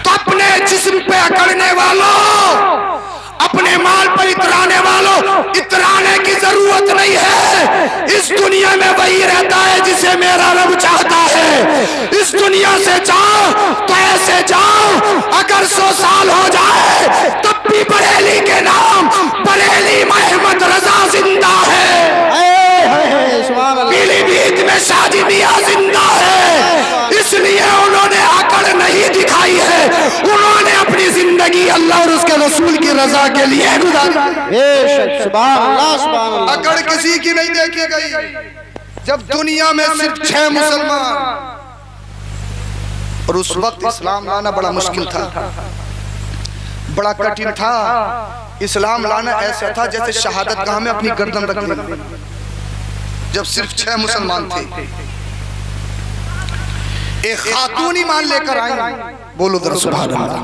तो अपने जिस्म पे अकड़ने वालों, अपने माल पर इतराने वालों, इतराने की जरूरत नहीं है। इस दुनिया में वही रहता है जिसे मेरा रब चाहता है। इस दुनिया से जाओ तो ऐसे जाओ, अगर 100 साल हो जाए तब भी बरेली के नाम बरेली महमद रजा जिंदा है, पीलीभीत में शादी मियां जिंदा है। इसलिए उन्होंने अकड़ नहीं दिखाई है, उन्होंने अपनी जिंदगी अल्लाह और उसके रसूल की रजा के लिए गुजारी। सुभान अल्लाह, सुभान अल्लाह। अकड़ किसी की नहीं देखी गई। जब दुनिया में सिर्फ 6 मुसलमान, और उस वक्त इस्लाम लाना बड़ा मुश्किल था, बड़ा कठिन था। इस्लाम लाना ऐसा था जैसे शहादत गाह में अपनी गर्दन रखनी। जब सिर्फ 6 मुसलमान थे, एक खातून ईमान लेकर आई, बोलो जरा सुभान अल्लाह,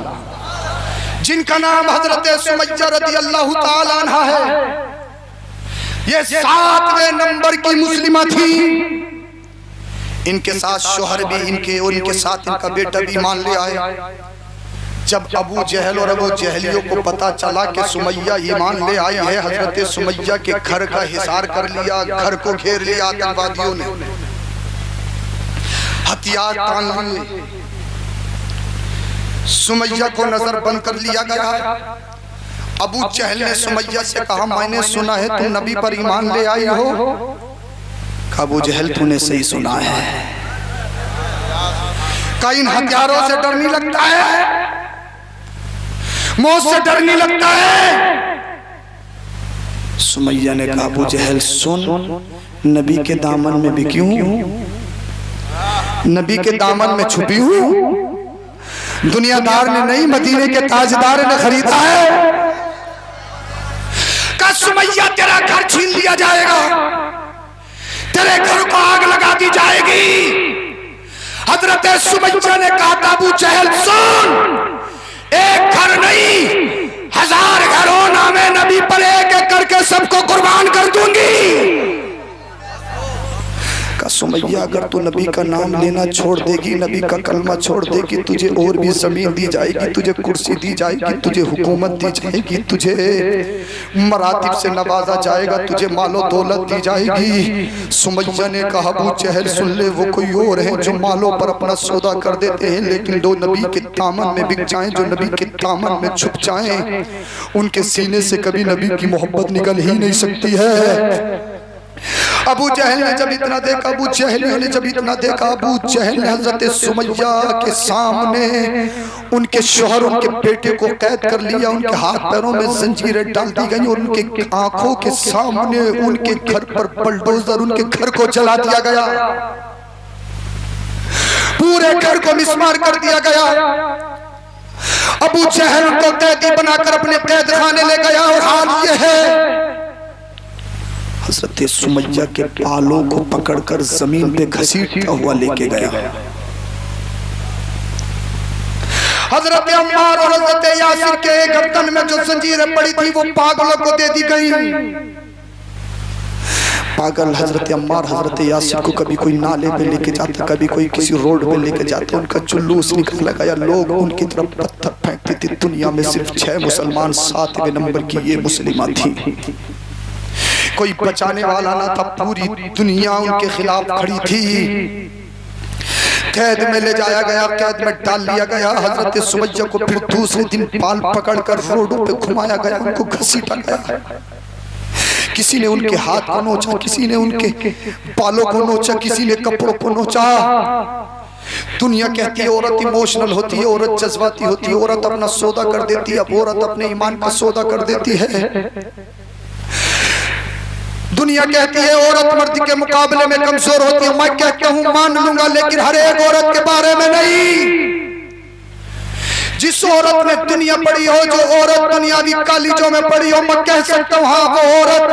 जिनका नाम हजरत सुमैया रज़ी अल्लाह ताला अन्हा है। ये 7वें नंबर की मुस्लिमा थी। इनके साथ शोहर भी इनके, और इनके साथ इनका बेटा भी ईमान ले आए। जब अबू जहल और अबू जहलियों को पता चला कि सुमैया ईमान ले आई है, हजरत सुमैया के घर का हिसार कर लिया, घर को घेर लिया आतंकवादियों ने, हथियार तान लिए, सुमैया को नजर बंद कर लिया गया। अबू जहल ने सुमैया से कहा, मैंने सुना है तुम नबी पर ईमान ले आई हो। अबू जहल तूने सही सुना है, कहीं इन हथियारों से डर नहीं लगता है, मौत से डर नहीं लगता है। सुमैया ने कहा, अबू जहल सुन, नबी के दामन में बिकी हूं, नबी के दामन में छुपी हूं, दुनियादार ने नहीं, मदीने के ताजदार ने खरीदा है। का सुमैया तेरा घर छीन लिया जाएगा, तेरे घर को आग लगा दी जाएगी। हजरत सुमैया ने कहा अबू जहल सुन, एक घर नहीं 1000 घरों नामे नबी पर एक एक करके सबको कुर्बान कर दूंगी। सुमैया अगर तू नबी का नाम लेना छोड़ देगी, नबी का कलमा छोड़ देगी, तुझे और भी जमीन दी जाएगी, तुझे कुर्सी दी जाएगी, तुझे हुकूमत दी जाएगी, तुझे मरातिब से नवाजा जाएगा, तुझे मालो दौलत दी जाएगी। सुमैया ने कहा अबू जहल सुन ले, वो कोई और है जो मालों पर अपना सौदा कर देते हैं, लेकिन जो नबी के दामन में बिक जाएं, जो नबी के दामन में छुप जाएं, उनके सीने से कभी नबी की मोहब्बत निकल ही नहीं सकती है। अबू जहल ने जब इतना देखा, अबू जहलियों ने जब इतना देखा, अबू जहल ने हजरत सुमैया के सामने उनके शोहर, उनके बेटे को कैद कर लिया, उनके हाथ पैरों में जंजीरें डाल दी गई और उनके आंखों के सामने उनके घर पर बुलडोजर उनके घर को जला दिया गया, पूरे घर को मिसमार कर दिया गया। अबू जहल को कैदी बनाकर अपने कैद खाने ले गया और हाल ये है हजरत सुमैया के बालों को पकड़कर जमीन पे घसीटता हुआ लेके गया। हजरत अम्मार और हजरत यासिर के गर्दन में जो जंजीरें पड़ी थी वो पागलों को दे दी गई। पागल हजरत अम्मार हजरत यासिर को कभी कोई नाले पे लेके जाता, कभी कोई किसी रोड पे लेके जाता, उनका जुलूस निकल गया, लोग उनकी तरफ पत्थर फेंकते थे। दुनिया में सिर्फ 6 मुसलमान 7वें नंबर की ये मुस्लिमा थी, कोई बचाने वाला ना था, पूरी दुनिया उनके खिलाफ खड़ी थी। कैद में ले जाया गया, कैद में डाल लिया गया। हजरत सुमैया को फिर दूसरे दिन बाल पकड़कर रोडों पे घुमाया गया, उनको घसीटा गया। किसी ने उनके हाथ को नोचा, किसी ने उनके बालों को नोचा, किसी ने कपड़ों को नोचा। दुनिया कहती है औरत इमोशनल होती है, औरत जज्बाती होती है, औरत अपना सौदा कर देती है। अब औरत अपने ईमान का सौदा कर देती है। दुनिया कहती है औरत मर्द के मुकाबले में कमजोर होती है। मैं कहता हूं मान लूंगा, लेकिन हर एक औरत के बारे में नहीं। जिस औरत में दुनिया पड़ी हो, जो औरत दुनियावी कालीजों में पड़ी हो, मैं कह सकता हूं हाँ वो औरत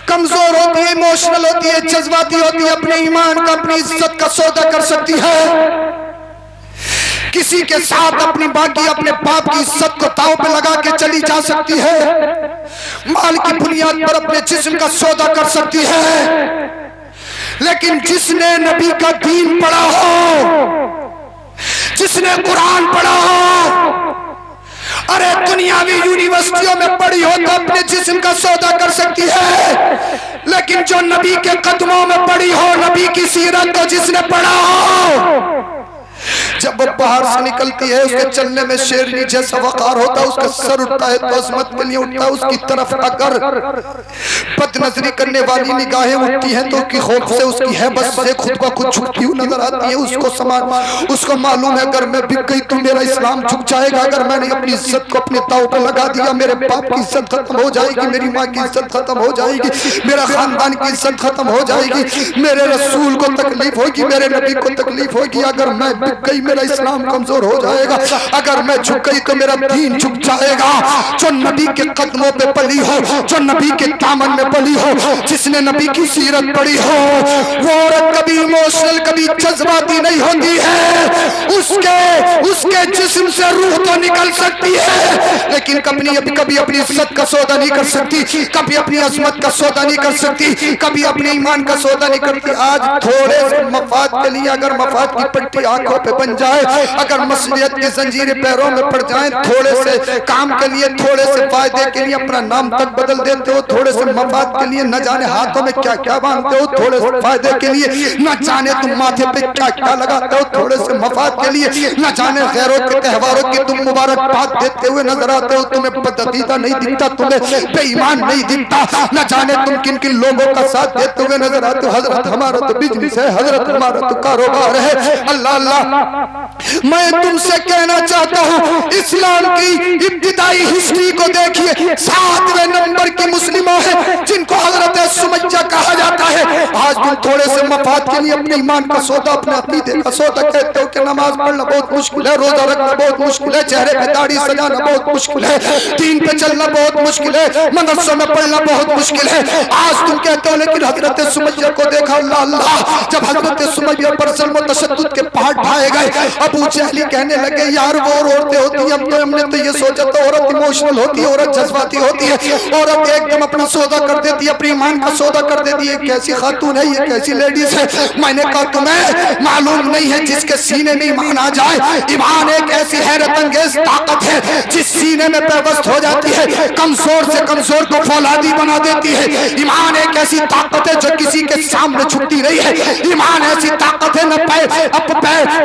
कमजोर होती है, इमोशनल होती है, जज्बाती होती है, अपने ईमान का, अपनी इज्जत का सौदा कर सकती है। किसी के साथ अपनी बाकी अपने बाप की इज्जत को दांव पे लगा के चली जा सकती है। माल की बुनियाद पर अपने जिस्म का सौदा कर सकती है। लेकिन जिसने नबी का दीन पढ़ा हो, जिसने कुरान पढ़ा हो, अरे दुनियावी यूनिवर्सिटियों में पढ़ी हो तो अपने जिस्म का सौदा कर सकती है। लेकिन जो नबी के कदमों में पढ़ी हो, नबी की सीरत को जिसने पढ़ा हो, जब वो बाहर से निकलती है उसके चलने में शेरनी जैसा वकार होता है, उसका सर उठता है तो अजमत के लिए उठता है। उसकी तरफ अगर बदनजरी करने वाली निगाहें उठती हैं तो उसकी खौफ से, उसकी हैबत से खुद को खुद झुकती हुई नजर आती है। उसको मालूम है अगर मैं बिक गई तो मेरा इस्लाम झुक जाएगा। अगर मैंने अपनी इज्जत को अपने दांव पे लगा दिया, मेरे बाप की इज्जत खत्म हो जाएगी, मेरी माँ की इज्जत खत्म हो जाएगी, मेरा खानदान की इज्जत खत्म हो जाएगी, मेरे रसूल को तकलीफ होगी, मेरे नबी को तकलीफ होगी। अगर मैं बिक गई मेरा इस्लाम कमजोर हो जाएगा, अगर मैं झुक गई तो मेरा दीन झुक जाएगा। जो नबी के कदमों पे पली हो, जो नबी के दामन में पली हो, जिसने नबी की सीरत पढ़ी हो, वो औरत कभी इमोशनल, कभी जज्बाती नहीं होती है। उसके जिस्म से रूह तो निकल सकती है, लेकिन कभी अपनी इज्जत का सौदा नहीं कर सकती, कभी अपनी अजमत का सौदा नहीं कर सकती, कभी अपने ईमान का सौदा नहीं करती। आज थोड़े से मफाद के लिए अगर मफाद की पट्टी आंखों पे बन जाए, अगर मसलियत की जंजीरें पैरों में पड़ जाएं, थोड़े से काम के लिए, थोड़े से फायदे के लिए अपना नाम तक बदल देते हो, थोड़े से मफाद के लिए न जाने हाथों में क्या क्या बांधते हो, थोड़े से फायदे के लिए न जाने तुम माथे पे क्या क्या लगाते हो, थोड़े से मफाद के लिए न जाने गैरों के त्योहारों की तुम मुबारकबाद देते हुए नजर आते हो। तुम्हें पदतीदा नहीं दिखता, तुम्हें बेईमान नहीं दिखता, न जाने तुम किन किन लोगों का साथ देते हुए नजर आते हो। हजरत हमारा तो बिजनेस है, हजरत हमारा तो कारोबार है। अल्लाह अल्लाह, मैं तुमसे कहना चाहता हूँ इस्लाम की इब्तिदा इब्तदाई हिस्ट्री को देखिए, 7वें नंबर की मुस्लिमा है जिनको हजरत सुमैया कहा जाता है। आज तुम थोड़े से मफाद के लिए अपने ईमान का सौदा, अपने अकीदे का सौदा कहते हो कि नमाज पढ़ना बहुत मुश्किल है, रोजा रखना बहुत मुश्किल है, चेहरे पे दाढ़ी सजाना बहुत मुश्किल है, दीन पे चलना बहुत मुश्किल है, मदरसों में पढ़ना बहुत मुश्किल है। आज तुम कहते हो, लेकिन हजरत सुमैया को देखा, अल्लाह अल्लाह, जब हजरत सुमैया पर ज़ुल्म तशद्दुद के पहाड़ ढाए गए, अबू जहली कहने लगे यार वो औरतें होती हैं, हमने तो ये सोचा था औरत इमोशनल होती है, औरत जज्बाती होती है, औरत एकदम अपना सौदा कर देती है, अपने ईमान का सौदा कर देती है। कैसी खातून है ये, कैसी लेडीज है? मैंने कहा तुम्हें मालूम नहीं है, जिसके सीने में ईमान आ जाए, ईमान एक ऐसी हैरत अंगेज ताकत है जिस सीने में पेवस्त हो जाती है, कमजोर से कमजोर को फौलादी बना देती है। ईमान एक ऐसी ताकत है जो किसी के सामने छुपती नहीं है। ईमान ऐसी ताकत है, न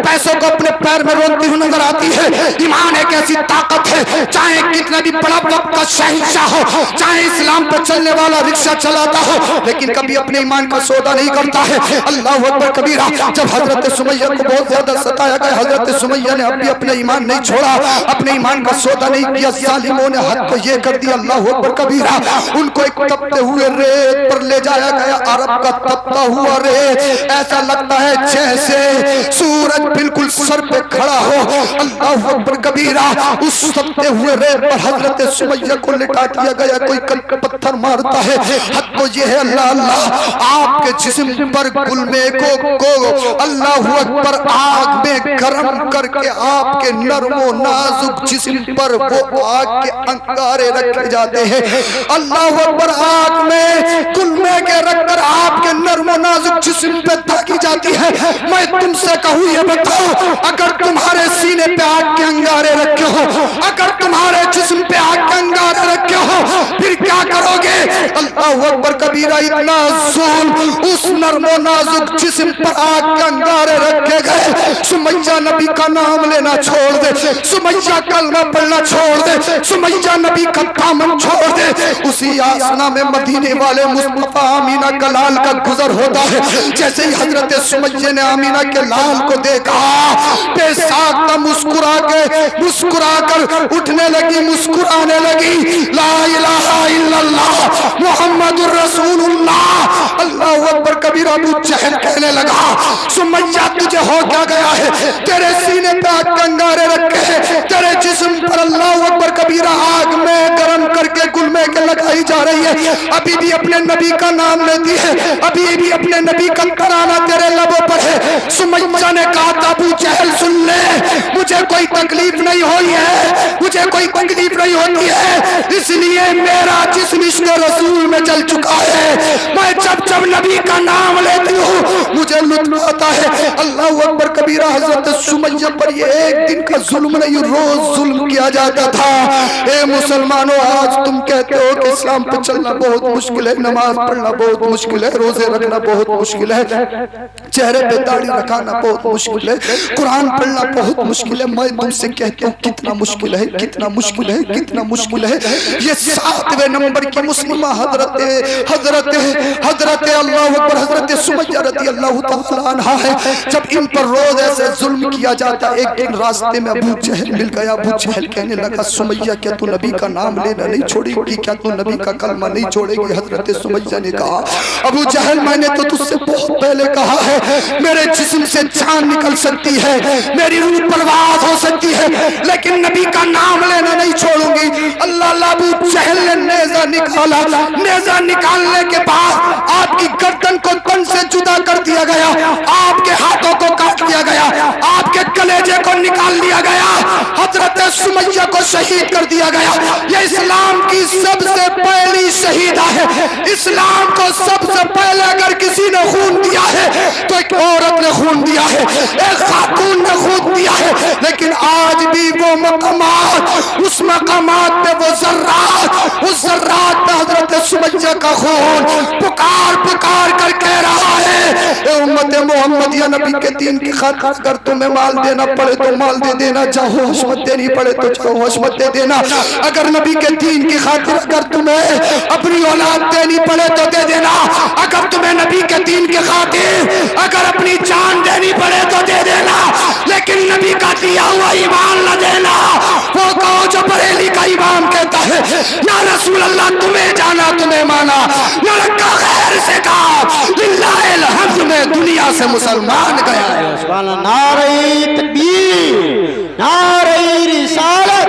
पैसों को अपने पैर में रोकती हुई नजर आती है। ईमान एक ऐसी ताकत है, चाहे कितना भी बड़ा वक्त का शहंशाह हो, चाहे इस्लाम पर चलने वाला रिक्शा चलाता हो, लेकिन कभी अपने ईमान का सौदा नहीं करता है। अल्लाह अकबर कबीरा। जब हजरत सुमैया को बहुत ज्यादा सताया गया, हजरत सुमैया ने अभी अपने ईमान नहीं छोड़ा, अपने ईमान का सौदा नहीं किया, जालिमों ने हद को ये कर दिया, अल्लाह अकबर कबीरा। उनको एक तपते हुए रेत पर ले जाया गया, अरब का तपता हुआ रेत, ऐसा लगता है जैसे सूरज बिल्कुल सर पे खड़ा हो। अल्लाह अकबर कबीरा। उस तपते हुए रेत पर हजरत सुमैया को लिटा दिया गया। कोई पत्थर मारता है, हद तो ये है अल्लाह अल्लाह, आपके जिस्म पर गुलमे को अल्लाह अकबर आग में गरम करके आपके नरमो नाजुक जिस्म पर वो आग के अंगारे रखे जाते हैं। अल्लाह अकबर, आग में गुलमे के रखकर आपके नरमो नाजुक जिस्म पे ताकी जाती है। मैं तुमसे कहूँ ये बताओ, अगर तुम्हारे सीने पे आग के अंगारे रखे हो, अगर तुम्हारे जिस्म पे आग के अंगारे रखे हो, फिर क्या करोगे? अल्लाह अकबर कबीरा। इतना जुल्म उस नरमो नाजुक जिस्म पर आग के अंगारे रखे गए। सुमैया नबी का नाम लेना छोड़ दे, सुमैया कलमा पढ़ना छोड़ दे, सुमैया नबी का दामन छोड़ दे। उसी आसना में मदीने वाले मुस्तफा आमीना का लाल का गुजर होता है। जैसे ही हजरत सुमैया ने आमीना के लाल को देखा, बेसाख्ता मुस्कुरा कर उठने लगी, मुस्कुराने लगी। ला इलाहा इल्लल्लाह मुहम्मदुर रसूलुल्लाह। अल्लाह अकबर कबीरा। अबू जहल कहने लगा, सुमैया तुझे हो क्या गया है? तेरे सीने पे आग के अंगारे रखे हैं, तेरे जिस्म पर अल्लाह अकबर कबीरा आग में गरम करके गुलमे के लगाई जा रही है। अभी भी अपने नबी का नाम लेती है, अभी भी अपने नबी का तराना तेरे लबों पर है। सुमैया ने कहा, अबू जहल सुन ले, मुझे कोई तकलीफ नहीं हुई है, मुझे कोई तकलीफ नहीं होती है, इसलिए मेरा जिस्म इश्क़ रसूल में जल चुका है। मैं जब जब नबी का नाम लेती हूँ मुझे लुत्फ आता है। अल्लाह अकबर कबीरा। हजरत सुमैया पर ये एक दिन का जुल्म नहीं, रोज जुल्म किया जाता था। ए मुसलमानों, आज तुम कहते हो कि इस्लाम पर चलना बहुत मुश्किल है, नमाज पढ़ना बहुत मुश्किल है, रोजे रखना बहुत मुश्किल है, चेहरे पे दाढ़ी रखाना बहुत मुश्किल है, कुरान पढ़ना बहुत मुश्किल है। मैं तुमसे कहता हूँ कितना मुश्किल है, कितना मुश्किल है, कितना मुश्किल है। ये 7वें नंबर की मुस्लिमा हजरत अल्लाह अकबर हजरत सुमैया रज़ी अल्लाह तआला अन्हा है। जब इन पर रोज ऐसे जुल्म किया जाता, एक दिन रास्ते में अबू जहल मिल गया। अबू जहल कहने लगा, सुमैया क्या तू नबी का नाम लेना नहीं छोड़ेगी? क्या तू नबी का कलमा नहीं छोड़ेगी? हजरत सुमैया ने कहा, अबू जहल मैंने तो तुझसे बहुत पहले कहा है, मेरे जिस्म से जान निकल सकती है, मेरी रूह परवाज हो सकती है, लेकिन नबी का नाम लेना नहीं छोड़ूंगी। अल्लाह। अबू जहल ने नेज़ा निकाला, नेज़ा निकालने के बाद आपकी गर्दन को तन से जुदा कर दिया गया, आपके हाथों को काट दिया गया, आपके कलेजे को निकाल दिया गया, हजरत सुमैया को शहीद कर दिया गया। ये इस्लाम की सबसे पहली शहीदा है। इस्लाम को सबसे पहले अगर किसी ने खून दिया है तो एक औरत ने खून दिया है, एक खातून ने खून दिया है। लेकिन आज भी वो मकामात, उस मकामात पे वो जर्रात, उस जर्रात पे हजरत सुमैया का खून पुकार पुकार कर कह रहा है, ए उम्मत मोहम्मदिया, नबी के दीन की खातिर अगर तुम्हें माल देना पड़े तो माल दे देना, चाहो हशमत देनी पड़े तो चाहो हशमत दे देना। अगर नबी के दीन की खातिर अगर तुम्हें अपनी औलाद देनी पड़े तो दे देना। अगर तुम्हें नबी के दीन की खातिर अगर अपनी जान देनी पड़े तो दे देना, लेकिन नबी का दिया हुआ ईमान न देना। वो कहो जो बरेली का इमाम या रसूल अल्लाह तुम्हें जाना तुम्हें माना, न रखा गैर से कहा लिल्लाहिल हम्द में दुनिया से मुसलमान गया है। सुभान अल्लाह। नारे तकबीर, नारे रिसालत,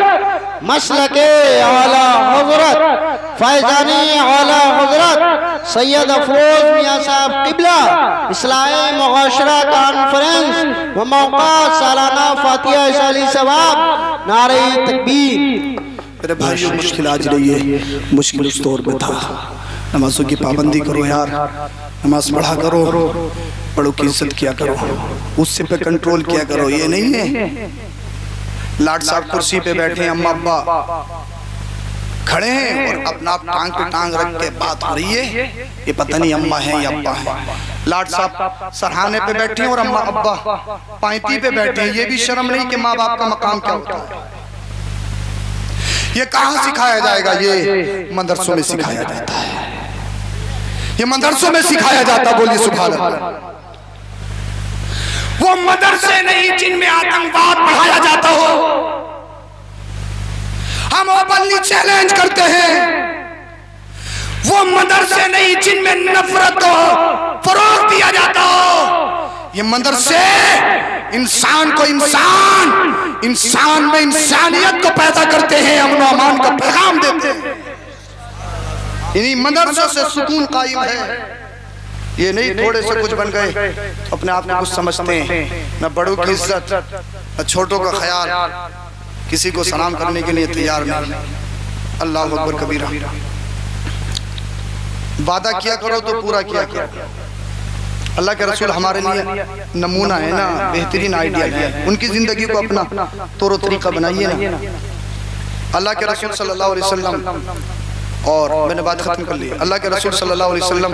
मसलके आला हजरत फैजानी आला हजरत सैयद अफरोज मियां साहब किबला इस्लाही मुआशरा कॉन्फ्रेंस व मौका सालाना फातिहा साली सवाब। नारे तकबीर। मेरे भाइयों, मुश्किल आज रही है, मुश्किल उस दौर में था। नमाजों की पाबंदी करो यार, नमाज पढ़ा करो, बड़ों की इज्जत किया करो, उससे पे कंट्रोल किया करो। ये नहीं है लाड साहब कुर्सी पे बैठे, अम्मा अब्बा खड़े हैं और अपना आप टांग पे टांग रख के बात हो रही है, ये पता नहीं अम्मा है या अब्बा है। लाड साहब सरहाने पे बैठे हैं और अम्मा अब्बा पाइती पे बैठे हैं। ये भी शर्म नहीं कि माँ बाप का मकाम क्या होता है। ये कहाँ सिखाया जाएगा? ये मदरसों में सिखाया जाता है, ये मदरसों में सिखाया जाता। बोलिए सुभान अल्लाह। वो मदरसे नहीं जिनमें आतंकवाद पढ़ाया जाता हो। हम ओपनली चैलेंज करते हैं, वो मदरसे नहीं जिनमें नफरत को फरोग दिया जाता हो। ये मदरसे इंसान को इंसान में इंसानियत को पैदा करते हैं, अमन और अमान का पैगाम देते हैं। इन्हीं मदरसों से सुकून कायम है। ये नहीं थोड़े से कुछ बन गए तो अपने आप को कुछ समझते हैं, न बड़ों की इज्जत न छोटों का ख्याल, किसी को सलाम करने के लिए तैयार नहीं। अल्लाह अकबर कबीरा। वादा किया करो तो पूरा किया करो। अल्लाह के रसूल हमारे लिए नमूना है ना, बेहतरीन आइडिया है। उनकी जिंदगी को अपना तौर तरीका बनाइए ना। अल्लाह के रसूल सल्लल्लाहु अलैहि वसल्लम, और मैंने बात खत्म कर ली। अल्लाह के रसूल सल्लल्लाहु अलैहि वसल्लम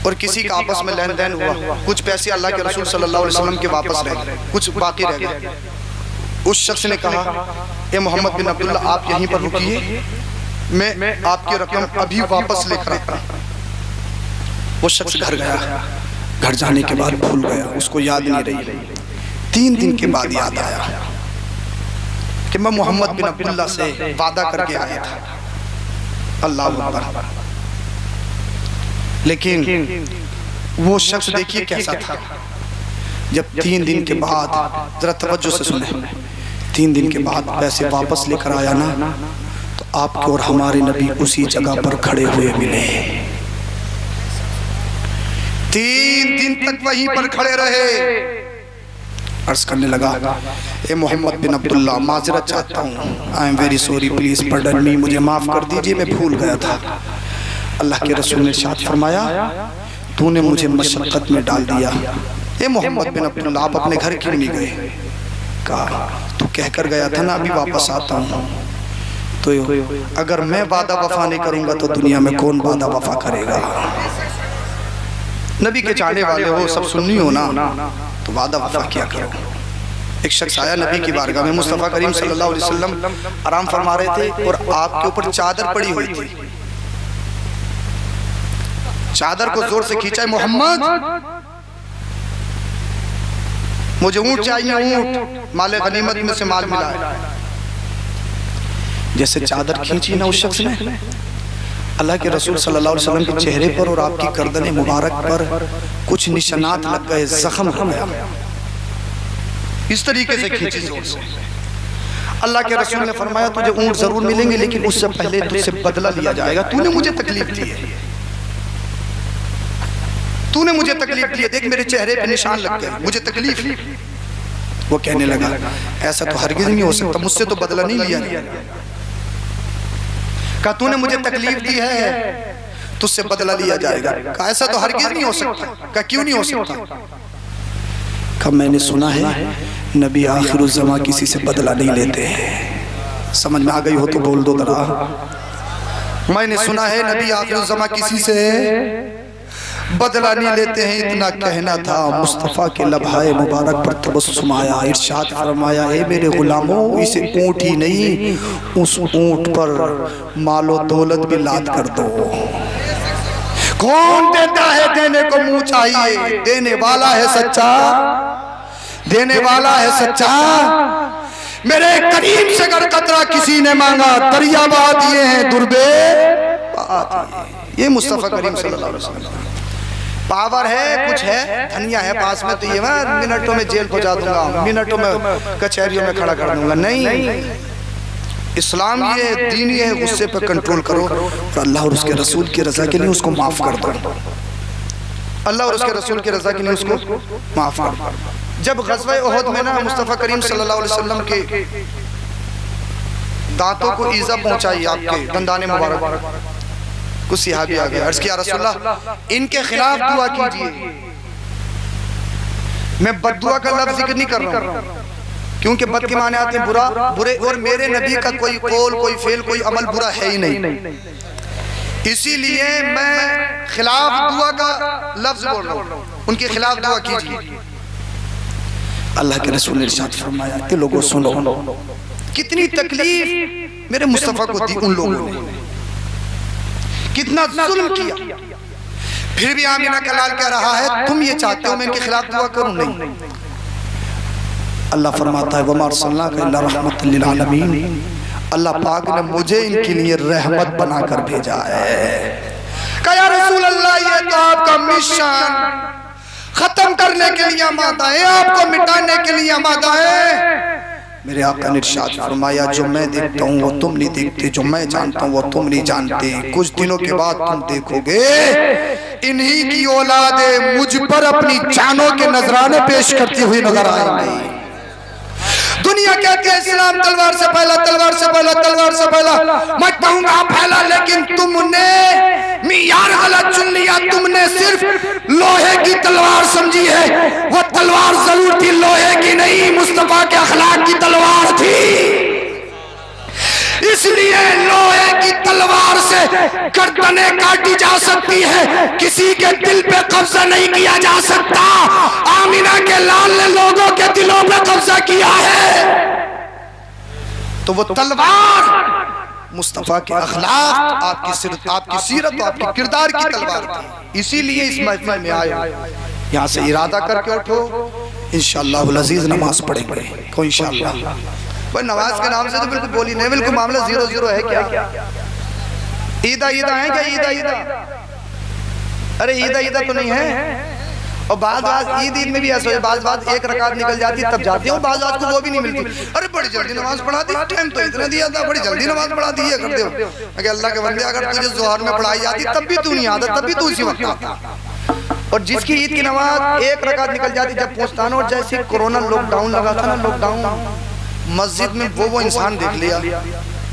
और किसी का आपस में लेन देन हुआ, कुछ पैसे अल्लाह के रसूल सल्लल्लाहु अलैहि वसल्लम के वापस रह गए, कुछ बाकी रह गए। उस शख्स ने कहा, ए मोहम्मद बिन अब्दुल्ला आप यहीं पर रुकिए, मैं आपकी रकम अभी वापस लेकर आता हूं। वो शख्स घर गया, घर जाने के बाद भूल गया, उसको याद नहीं रही। 3 दिन के बाद याद आया कि मैं मोहम्मद बिन अब्दुल्ला से वादा करके आया था। अल्लाह अकबर। लेकिन वो शख्स देखिए कैसा था। जब 3 दिन के बाद, जरा तवज्जो से सुने, 3 दिन के बाद पैसे वापस लेकर आया ना, तो आपके और हमारे नबी उसी जगह पर खड़े हुए मिले। 3 दिन तक वहीं पर खड़े रहे। अर्ज करने लगा, ए मोहम्मद बिन अब्दुल्ला माजरत चाहता हूँ, I am very sorry, please pardon me, मुझे माफ कर दीजिए, मैं भूल गया था। अल्लाह के रसूल ने इरशाद फरमाया, तूने मुझे मशक्कत में डाल दिया। ए मोहम्मद बिन अब्दुल्ला आप अपने घर क्यों नहीं गए? कहा तू कहकर गया था ना अभी वापस आता हूँ। तो अगर मैं वादा वफा नहीं करूंगा तो दुनिया में कौन वादा वफा करेगा? नबी के चाहने वाले हो, सब सुन्नी हो ना, तो वादा वफा किया करो। एक शख्स आया नबी की बारगाह में, मुस्तफ़ा करीम सल्लल्लाहु अलैहि वसल्लम आराम फरमा रहे थे और आपके ऊपर चादर पड़ी हुई थी। चादर को जोर से खींचा, मोहम्मद मुझे ऊंट चाहिए, ऊंट माले गनीमत में से माल मिला है। जैसे चादर खींची ना उस शख्स ने, अल्लाह के रसूल सल्लल्लाहु अलैहि वसल्लम के चेहरे पर और आपकी गर्दन मुबारक पर कुछ निशानात लग गए, जख्म हो गया। इस तरीके से खींची जोर से। अल्लाह के रसूल ने फरमाया, तुझे ऊंट जरूर मिलेंगे लेकिन उससे पहले तुझसे बदला लिया जाएगा। तूने मुझे तकलीफ दी है, तूने मुझे तकलीफ दी है, देख मेरे चेहरे पे निशान लग गए, मुझे तकलीफ। वो कहने लगा, ऐसा तो हरगिज़ नहीं हो सकता, मुझसे तो बदला नहीं लिया गया। कहा तूने मुझे तकलीफ दी है, तुझसे बदला लिया जाएगा। कहा ऐसा तो हरगिज़ नहीं हो सकता। कहा क्यों नहीं हो सकता? कहा मैंने सुना है नबी आखिरुज़ ज़मां किसी से बदला नहीं लेते हैं। समझ में आ गई हो तो बोल दो जरा। मैंने सुना है नबी आखिरुज़ ज़मां किसी से बदला नहीं लेते हैं, इतना कहना था। मुस्तफ़ा के लम्हाए मुबारक पर तबस्सुम आया, इरशाद फरमाया, हे मेरे गुलामों, इसे ऊँट ही नहीं उस ऊँट पर मालो दौलत भी लाद कर दो। कौन देता है? देने को मुंह चाहिए, देने वाला है सच्चा, देने वाला है सच्चा। मेरे करीम से अगर कतरा किसी ने मांगा दरिया बहा दिए हैं दुर्बे। ये मुस्तफा करीम सल्लल्लाहु अलैहि वसल्लम पावर है, कुछ है, धनिया है पास में तो ये मैं मिनटों में जेल पहुंचा दूंगा, मिनटों में कचहरियों में खड़ा कर दूंगा। नहीं, इस्लाम ये दीन है, गुस्से पर कंट्रोल करो और अल्लाह और उसके रसूल की रजा के लिए उसको माफ कर दो। अल्लाह और उसके रसूल की रजा के लिए उसको माफ कर दो। जब ग़ज़वा उहद में ना मुस्तफ़ा करीम सल्लल्लाहु अलैहि वसल्लम के दांतों को ईज़ा पहुंचाई, आपके दंदाने मुबारक, कुछ सहाबी आ गए, अर्ज़ किया रसूलल्लाह इनके खिलाफ दुआ कीजिए। मैं बद्दुआ का लफ्ज़ जिक्र नहीं कर रहा हूँ, क्योंकि बद के माने आते हैं बुरा, बुरे, और मेरे नबी का कोई कौल, कोई फेल, कोई अमल बुरा है ही नहीं। इसीलिए मैं खिलाफ दुआ का लफ्ज़ बोल रहा हूँ, उनके खिलाफ दुआ कीजिए। अल्लाह के रसूल ने इरशाद फरमाया कि लोगों सुनो, कितनी तकलीफ मेरे मुस्तफ़ा को दी उन लोगों ने, कितना जुल्म किया, फिर भी आमिना का लाल कह रहा है तुम ये चाहते हो मैं इनके खिलाफ दुआ करूं? नहीं। अल्लाह फरमाता है वमा अर्सलनाका इल्ला रहमतल लिल आलमीन, अल्लाह पाक ने मुझे इनके लिए रहमत बनाकर भेजा है। कहा या रसूल अल्लाह ये तो आपका मिशन खत्म करने के लिए आमादा है, आपको मिटाने के लिए आमादा है। मेरे आका ने इरशाद फरमाया जो मैं देखता हूँ वो तुम नहीं देखते, जो मैं जानता हूँ वो तुम नहीं जानते। कुछ दिनों के बाद तुम देखोगे इन्हीं की औलादे मुझ पर अपनी जानों के नजराने पेश करती हुई नजर आएंगी। दुनिया कहती है इस्लाम तलवार से पहला, तलवार से पहला, तलवार से पहला, मैं कहूंगा पहला, लेकिन तुमने मियार गलत चुन लिया। तुमने सिर्फ लोहे की तलवार समझी है, वो तलवार जरूर थी लोहे की नहीं, मुस्तफा के अखलाक की तलवार थी। इसलिए लोहे की तलवार से गर्दनें काटी जा सकती है, किसी के दिल पे कब्जा नहीं किया जा सकता। आमिना के लाल ने लोगों के दिलों पे कब्जा किया है, तो वो तलवार मुस्तफा के अखलाक, आपकी सीरत, आपके किरदार की तलवार थी। इसीलिए इस महफिल में आए, यहाँ से इरादा करके उठो, इंशाअल्लाह अज़ीज़ नमाज पढ़ेंगे को इंशाअल्लाह। पर नमाज के नाम से तो बिल्कुल बोली नहीं, बिल्कुल मामला 0-0 है। क्या ईदा ईदा है क्या? ईदा ईदा, अरे ईदा ईदा तो नहीं है। और बाज़ ईद में भी ऐसा है, बाज़ एक रकात निकल जाती है तब जाती है, और बाज़ को वो भी नहीं मिलती। अरे बड़ी जल्दी नमाज पढ़ा दी, टाइम तो इतना दिया था, बड़ी जल्दी नमाज पढ़ा दी है कर दो। अगर अल्लाह के बंदे अगर तुझे ज़ोहर में पढ़ाई जाती तब भी तू नहीं आता, तब भी तू उसी वक्त आता। और जिसकी ईद की नमाज एक रकात निकल जाती जब पहुँचता ना, और जैसे कोरोना लॉकडाउन लगा था ना, लॉकडाउन मस्जिद में वो इंसान देख लिया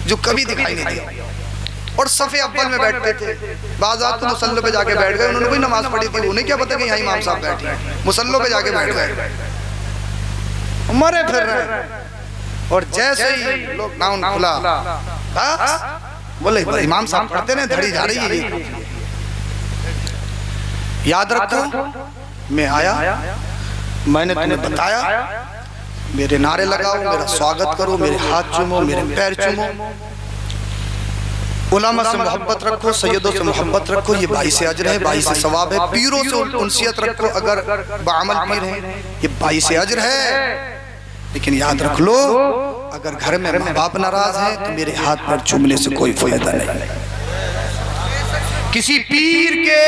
जो कभी दिखाई नहीं दिया, और सफ़े अव्वल में बैठते थे। बाज़ात तो मुसल्ले पे जाके बैठ गए, उन्होंने कोई नमाज पढ़ी थी, उन्हें क्या पता कि यहाँ इमाम साहब बैठे हैं, मुसल्लों पे जाके बैठ गए, मरे फिर रहे। और जैसे ही लॉकडाउन खुला बोले इमाम साहब पढ़ते रहे, धड़ी जा रही है। याद रखो मैं आया, मैंने तुम्हें बताया, मेरे नारे लगाओ, मेरा स्वागत करो, मेरे हाथ चूमो, मेरे पैर चूमो, उलमा से मोहब्बत रखो, सैयदों से मोहब्बत रखो, ये बाइस अजर है, बाइस सवाब है। पीरों से उनसियत रखो, अगर बामल पीर हैं ये बाइस अजर है। लेकिन याद रख लो अगर घर में माँ बाप नाराज है तो मेरे हाथ पर चूमने से कोई फायदा नहीं। किसी पीर के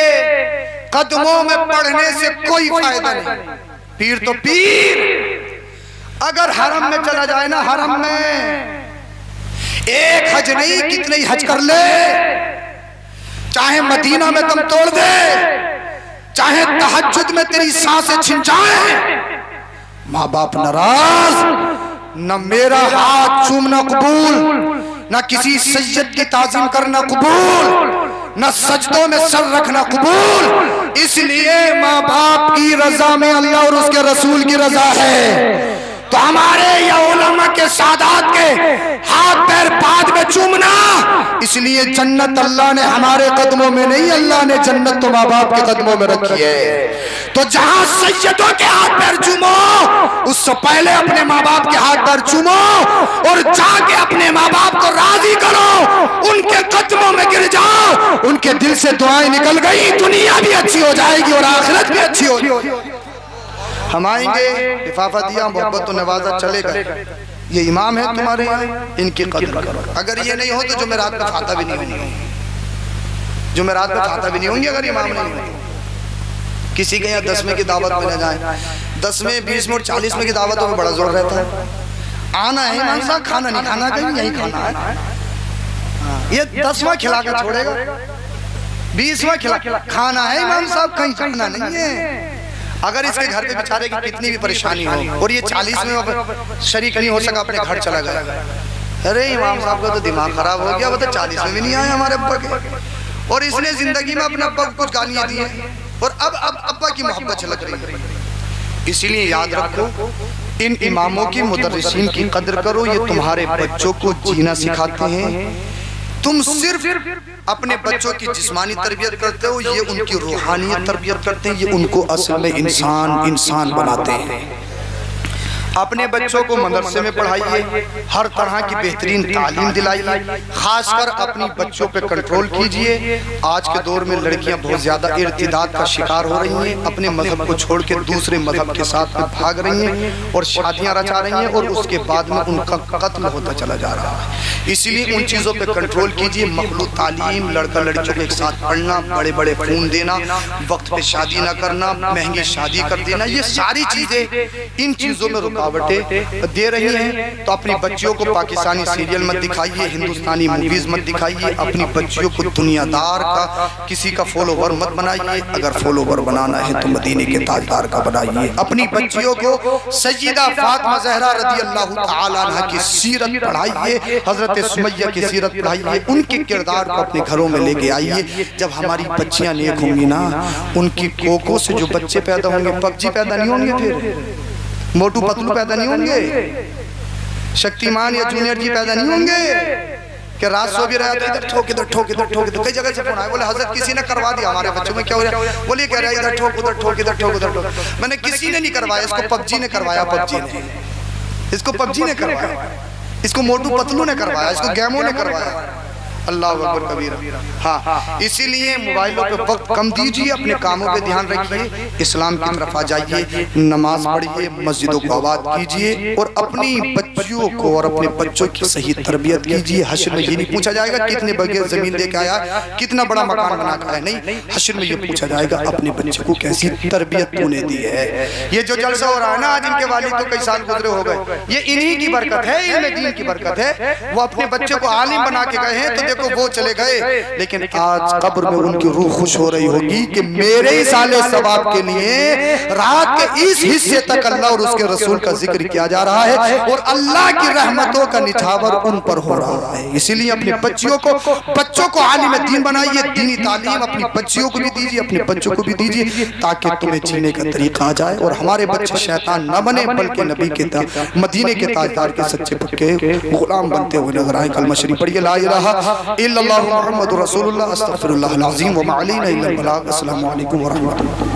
कदमों में पढ़ने से कोई फायदा नहीं। पीर तो पीर, अगर हरम में चला जाए ना, हरम में एक हज नहीं कितने ही हज कर ले, चाहे मदीना में दम तोड़ दे, चाहे तहज्जुद में तेरी सांसें छिन जाए, माँ बाप नाराज, न मेरा हाथ चूमना कबूल, न किसी सैयद की ताज़ीम करना कबूल, न सजदों में सर रखना कबूल। इसलिए माँ बाप की रजा में अल्लाह और उसके रसूल की रजा है। तो हमारे या उलमा के सादात के हाथ पैर पाद में चूमना, इसलिए जन्नत अल्लाह ने हमारे कदमों में नहीं, अल्लाह ने जन्नत तो माँ बाप के कदमों में रखी है। तो जहां सैयदों के हाथ पैर चूमो, उससे पहले अपने माँ बाप के हाथ पैर चूमो और जाके अपने माँ बाप को राजी करो, उनके कदमों में गिर जाओ, उनके दिल से दुआएं निकल गई, दुनिया भी अच्छी हो जाएगी और आखिरत भी अच्छी होगी। हम आएंगे, लिफाफा दिया, मोहब्बत तो नवाजा, चले गए। ये इमाम है तुम्हारे यहाँ, इनकी कदर करो। अगर ये नहीं हो तो जुमेरात में खाता भी नहीं होंगे, जुमेरात में खाता भी नहीं होंगे अगर इमाम नहीं हो। किसी के यहाँ 10वें की दावत में न जाए, 10वें 20वें और 40वें की दावतों में बड़ा जोर रहता है। आना है इमाम साहब, खाना नहीं खाना, कहीं यही खाना है। ये 10वां खिला कर छोड़ेगा, 20वां खिला खाना है इमाम साहब, कहीं खाना नहीं है। अगर इसके घर पे बेचारे की कितनी भी परेशानी हो और ये 40 में शरीक नहीं हो सका, अपने घर चला गया, अरे इमाम साहब का तो दिमाग खराब हो गया, वो तो 40 में भी नहीं आए हमारे अब्बा के, और इसने जिंदगी में अपने अब्बा को कुछ गालियां दी हैं और अब अब्बा की मोहब्बत छलक रही है। इसीलिए याद रखो, इन इमामों की, मुदर्रिसीन की कदर करो। ये तुम्हारे बच्चों को जीना सिखाते हैं। तुम सिर्फ अपने बच्चों की जिस्मानी तरबियत करते हो, ये उनकी रूहानियत तरबियत करते हैं, ये उनको असल में इंसान बनाते हैं। अपने बच्चों को मदरसे में पढ़ाइए, हर तरह की बेहतरीन तालीम दिलाइए, खासकर अपनी बच्चों पे कंट्रोल कीजिए। आज के दौर में लड़कियां बहुत ज्यादा इर्तिदाद का शिकार हो रही हैं, अपने मजहब को छोड़ के दूसरे मजहब के साथ में भाग रही हैं और शादियां रचा रही हैं और उसके बाद में उनका कत्ल होता चला जा रहा है। इसीलिए उन चीज़ों पे कंट्रोल कीजिए। मखलूत तालीम, लड़का लड़कियों को एक साथ पढ़ना, बड़े बड़े खून देना, वक्त पे शादी ना करना, महंगी शादी कर देना, ये सारी चीज़ें इन चीज़ों में रुकावटें दे रही हैं। तो अपनी बच्चियों को पाकिस्तानी सीरियल मत दिखाइए, हिंदुस्तानी मूवीज मत दिखाइए, अपनी बच्चियों को दुनियादार का, किसी का फॉलोवर मत बनाइए। अगर फॉलोवर बनाना है तो मदीने के ताजदार का बनाइए। अपनी बच्चियों को सय्यदा फातिमा ज़हरा रज़ियल्लाहु ताला अन्हा की सीरत पढ़ाइए, हजरत सुमैया की सीरत पढ़ाइए, उनके किरदार को अपने घरों में लेके आइए। जब हमारी बच्चियां नेक होंगी ना, उनकी कोकों से जो बच्चे पैदा होंगे, पबजी पैदा नहीं होंगे, फिर मोटू पतलू पैदा नहीं होंगे, शक्तिमान या जूनियर जी पैदा नहीं होंगे कि रात सो भी रहा था इधर ठोक इधर ठोक इधर ठोक इधर। कई जगह से फोन आया, बोले हजरत किसी ने करवा दिया हमारे बच्चों में, क्या हो रहा है? बोलिए कह रहा है इधर ठोक उधर ठोक इधर ठोक उधर ठोक। मैंने किसी ने नहीं करवाया, इसको पबजी ने करवाया, पबजी ने, इसको पबजी ने करवाया, इसको मोटू पतलू ने करवाया, इसको गेमों ने करवाया। अल्लाह अकबर कबीरा। हाँ, इसीलिए मोबाइलों पे वक्त कम दीजिए, अपने कामों पे ध्यान रखिए, इस्लाम की तरफ आ जाइए, नमाज पढ़िए, मस्जिदों को आबाद कीजिए और अपनी बच्चियों को और अपने बच्चों की सही तरबियत कीजिए। हश्र में ये नहीं पूछा जाएगा कितने बगैर जमीन दे के आया, कितना बड़ा मकान बना के आया, नहीं, हश्र में ये पूछा जाएगा अपने बच्चे को कैसी तरबियत तूने दी है। ये जो जलसा हो रहा है ना आज, इनके वालिद तो कई साल गुजरे हो गए, ये इन्हीं की बरकत है, इनमें दीन की बरकत है। वो अपने बच्चे को आलिम बना के गए हैं, तो देखो वो चले गए, लेकिन आज कब्र में उनकी रूह खुश हो रही होगी कि मेरे ही साले सवाब के लिए रात के इस हिस्से तक अल्लाह और उसके रसूल का जिक्र किया जा रहा है और अल्लाह की रहमतों का निछावर उन पर हो रहा है। इसीलिए अपने बच्चों को आलिम दीन बनाइए, दीनी तालीम अपनी बच्चियों को भी दीजिए, अपने बच्चों को भी दीजिए, ताकि तुम्हें जीने का तरीका आ जाए और हमारे बच्चे शैतान न बने, बल्कि नबी के मदीने के ताजदार के सच्चे पक्के गुलाम बनते हुए नजर आए। कलमा शरीफ पढ़िए, ला इलाहा इल्लल्लाहु मुहम्मदुर रसूलुल्लाह, अस्तगफिरुल्लाहल अज़ीम व मा अलैना इल्लल बलाग। अस्सलामु अलैकुम व रहमतुल्लाह।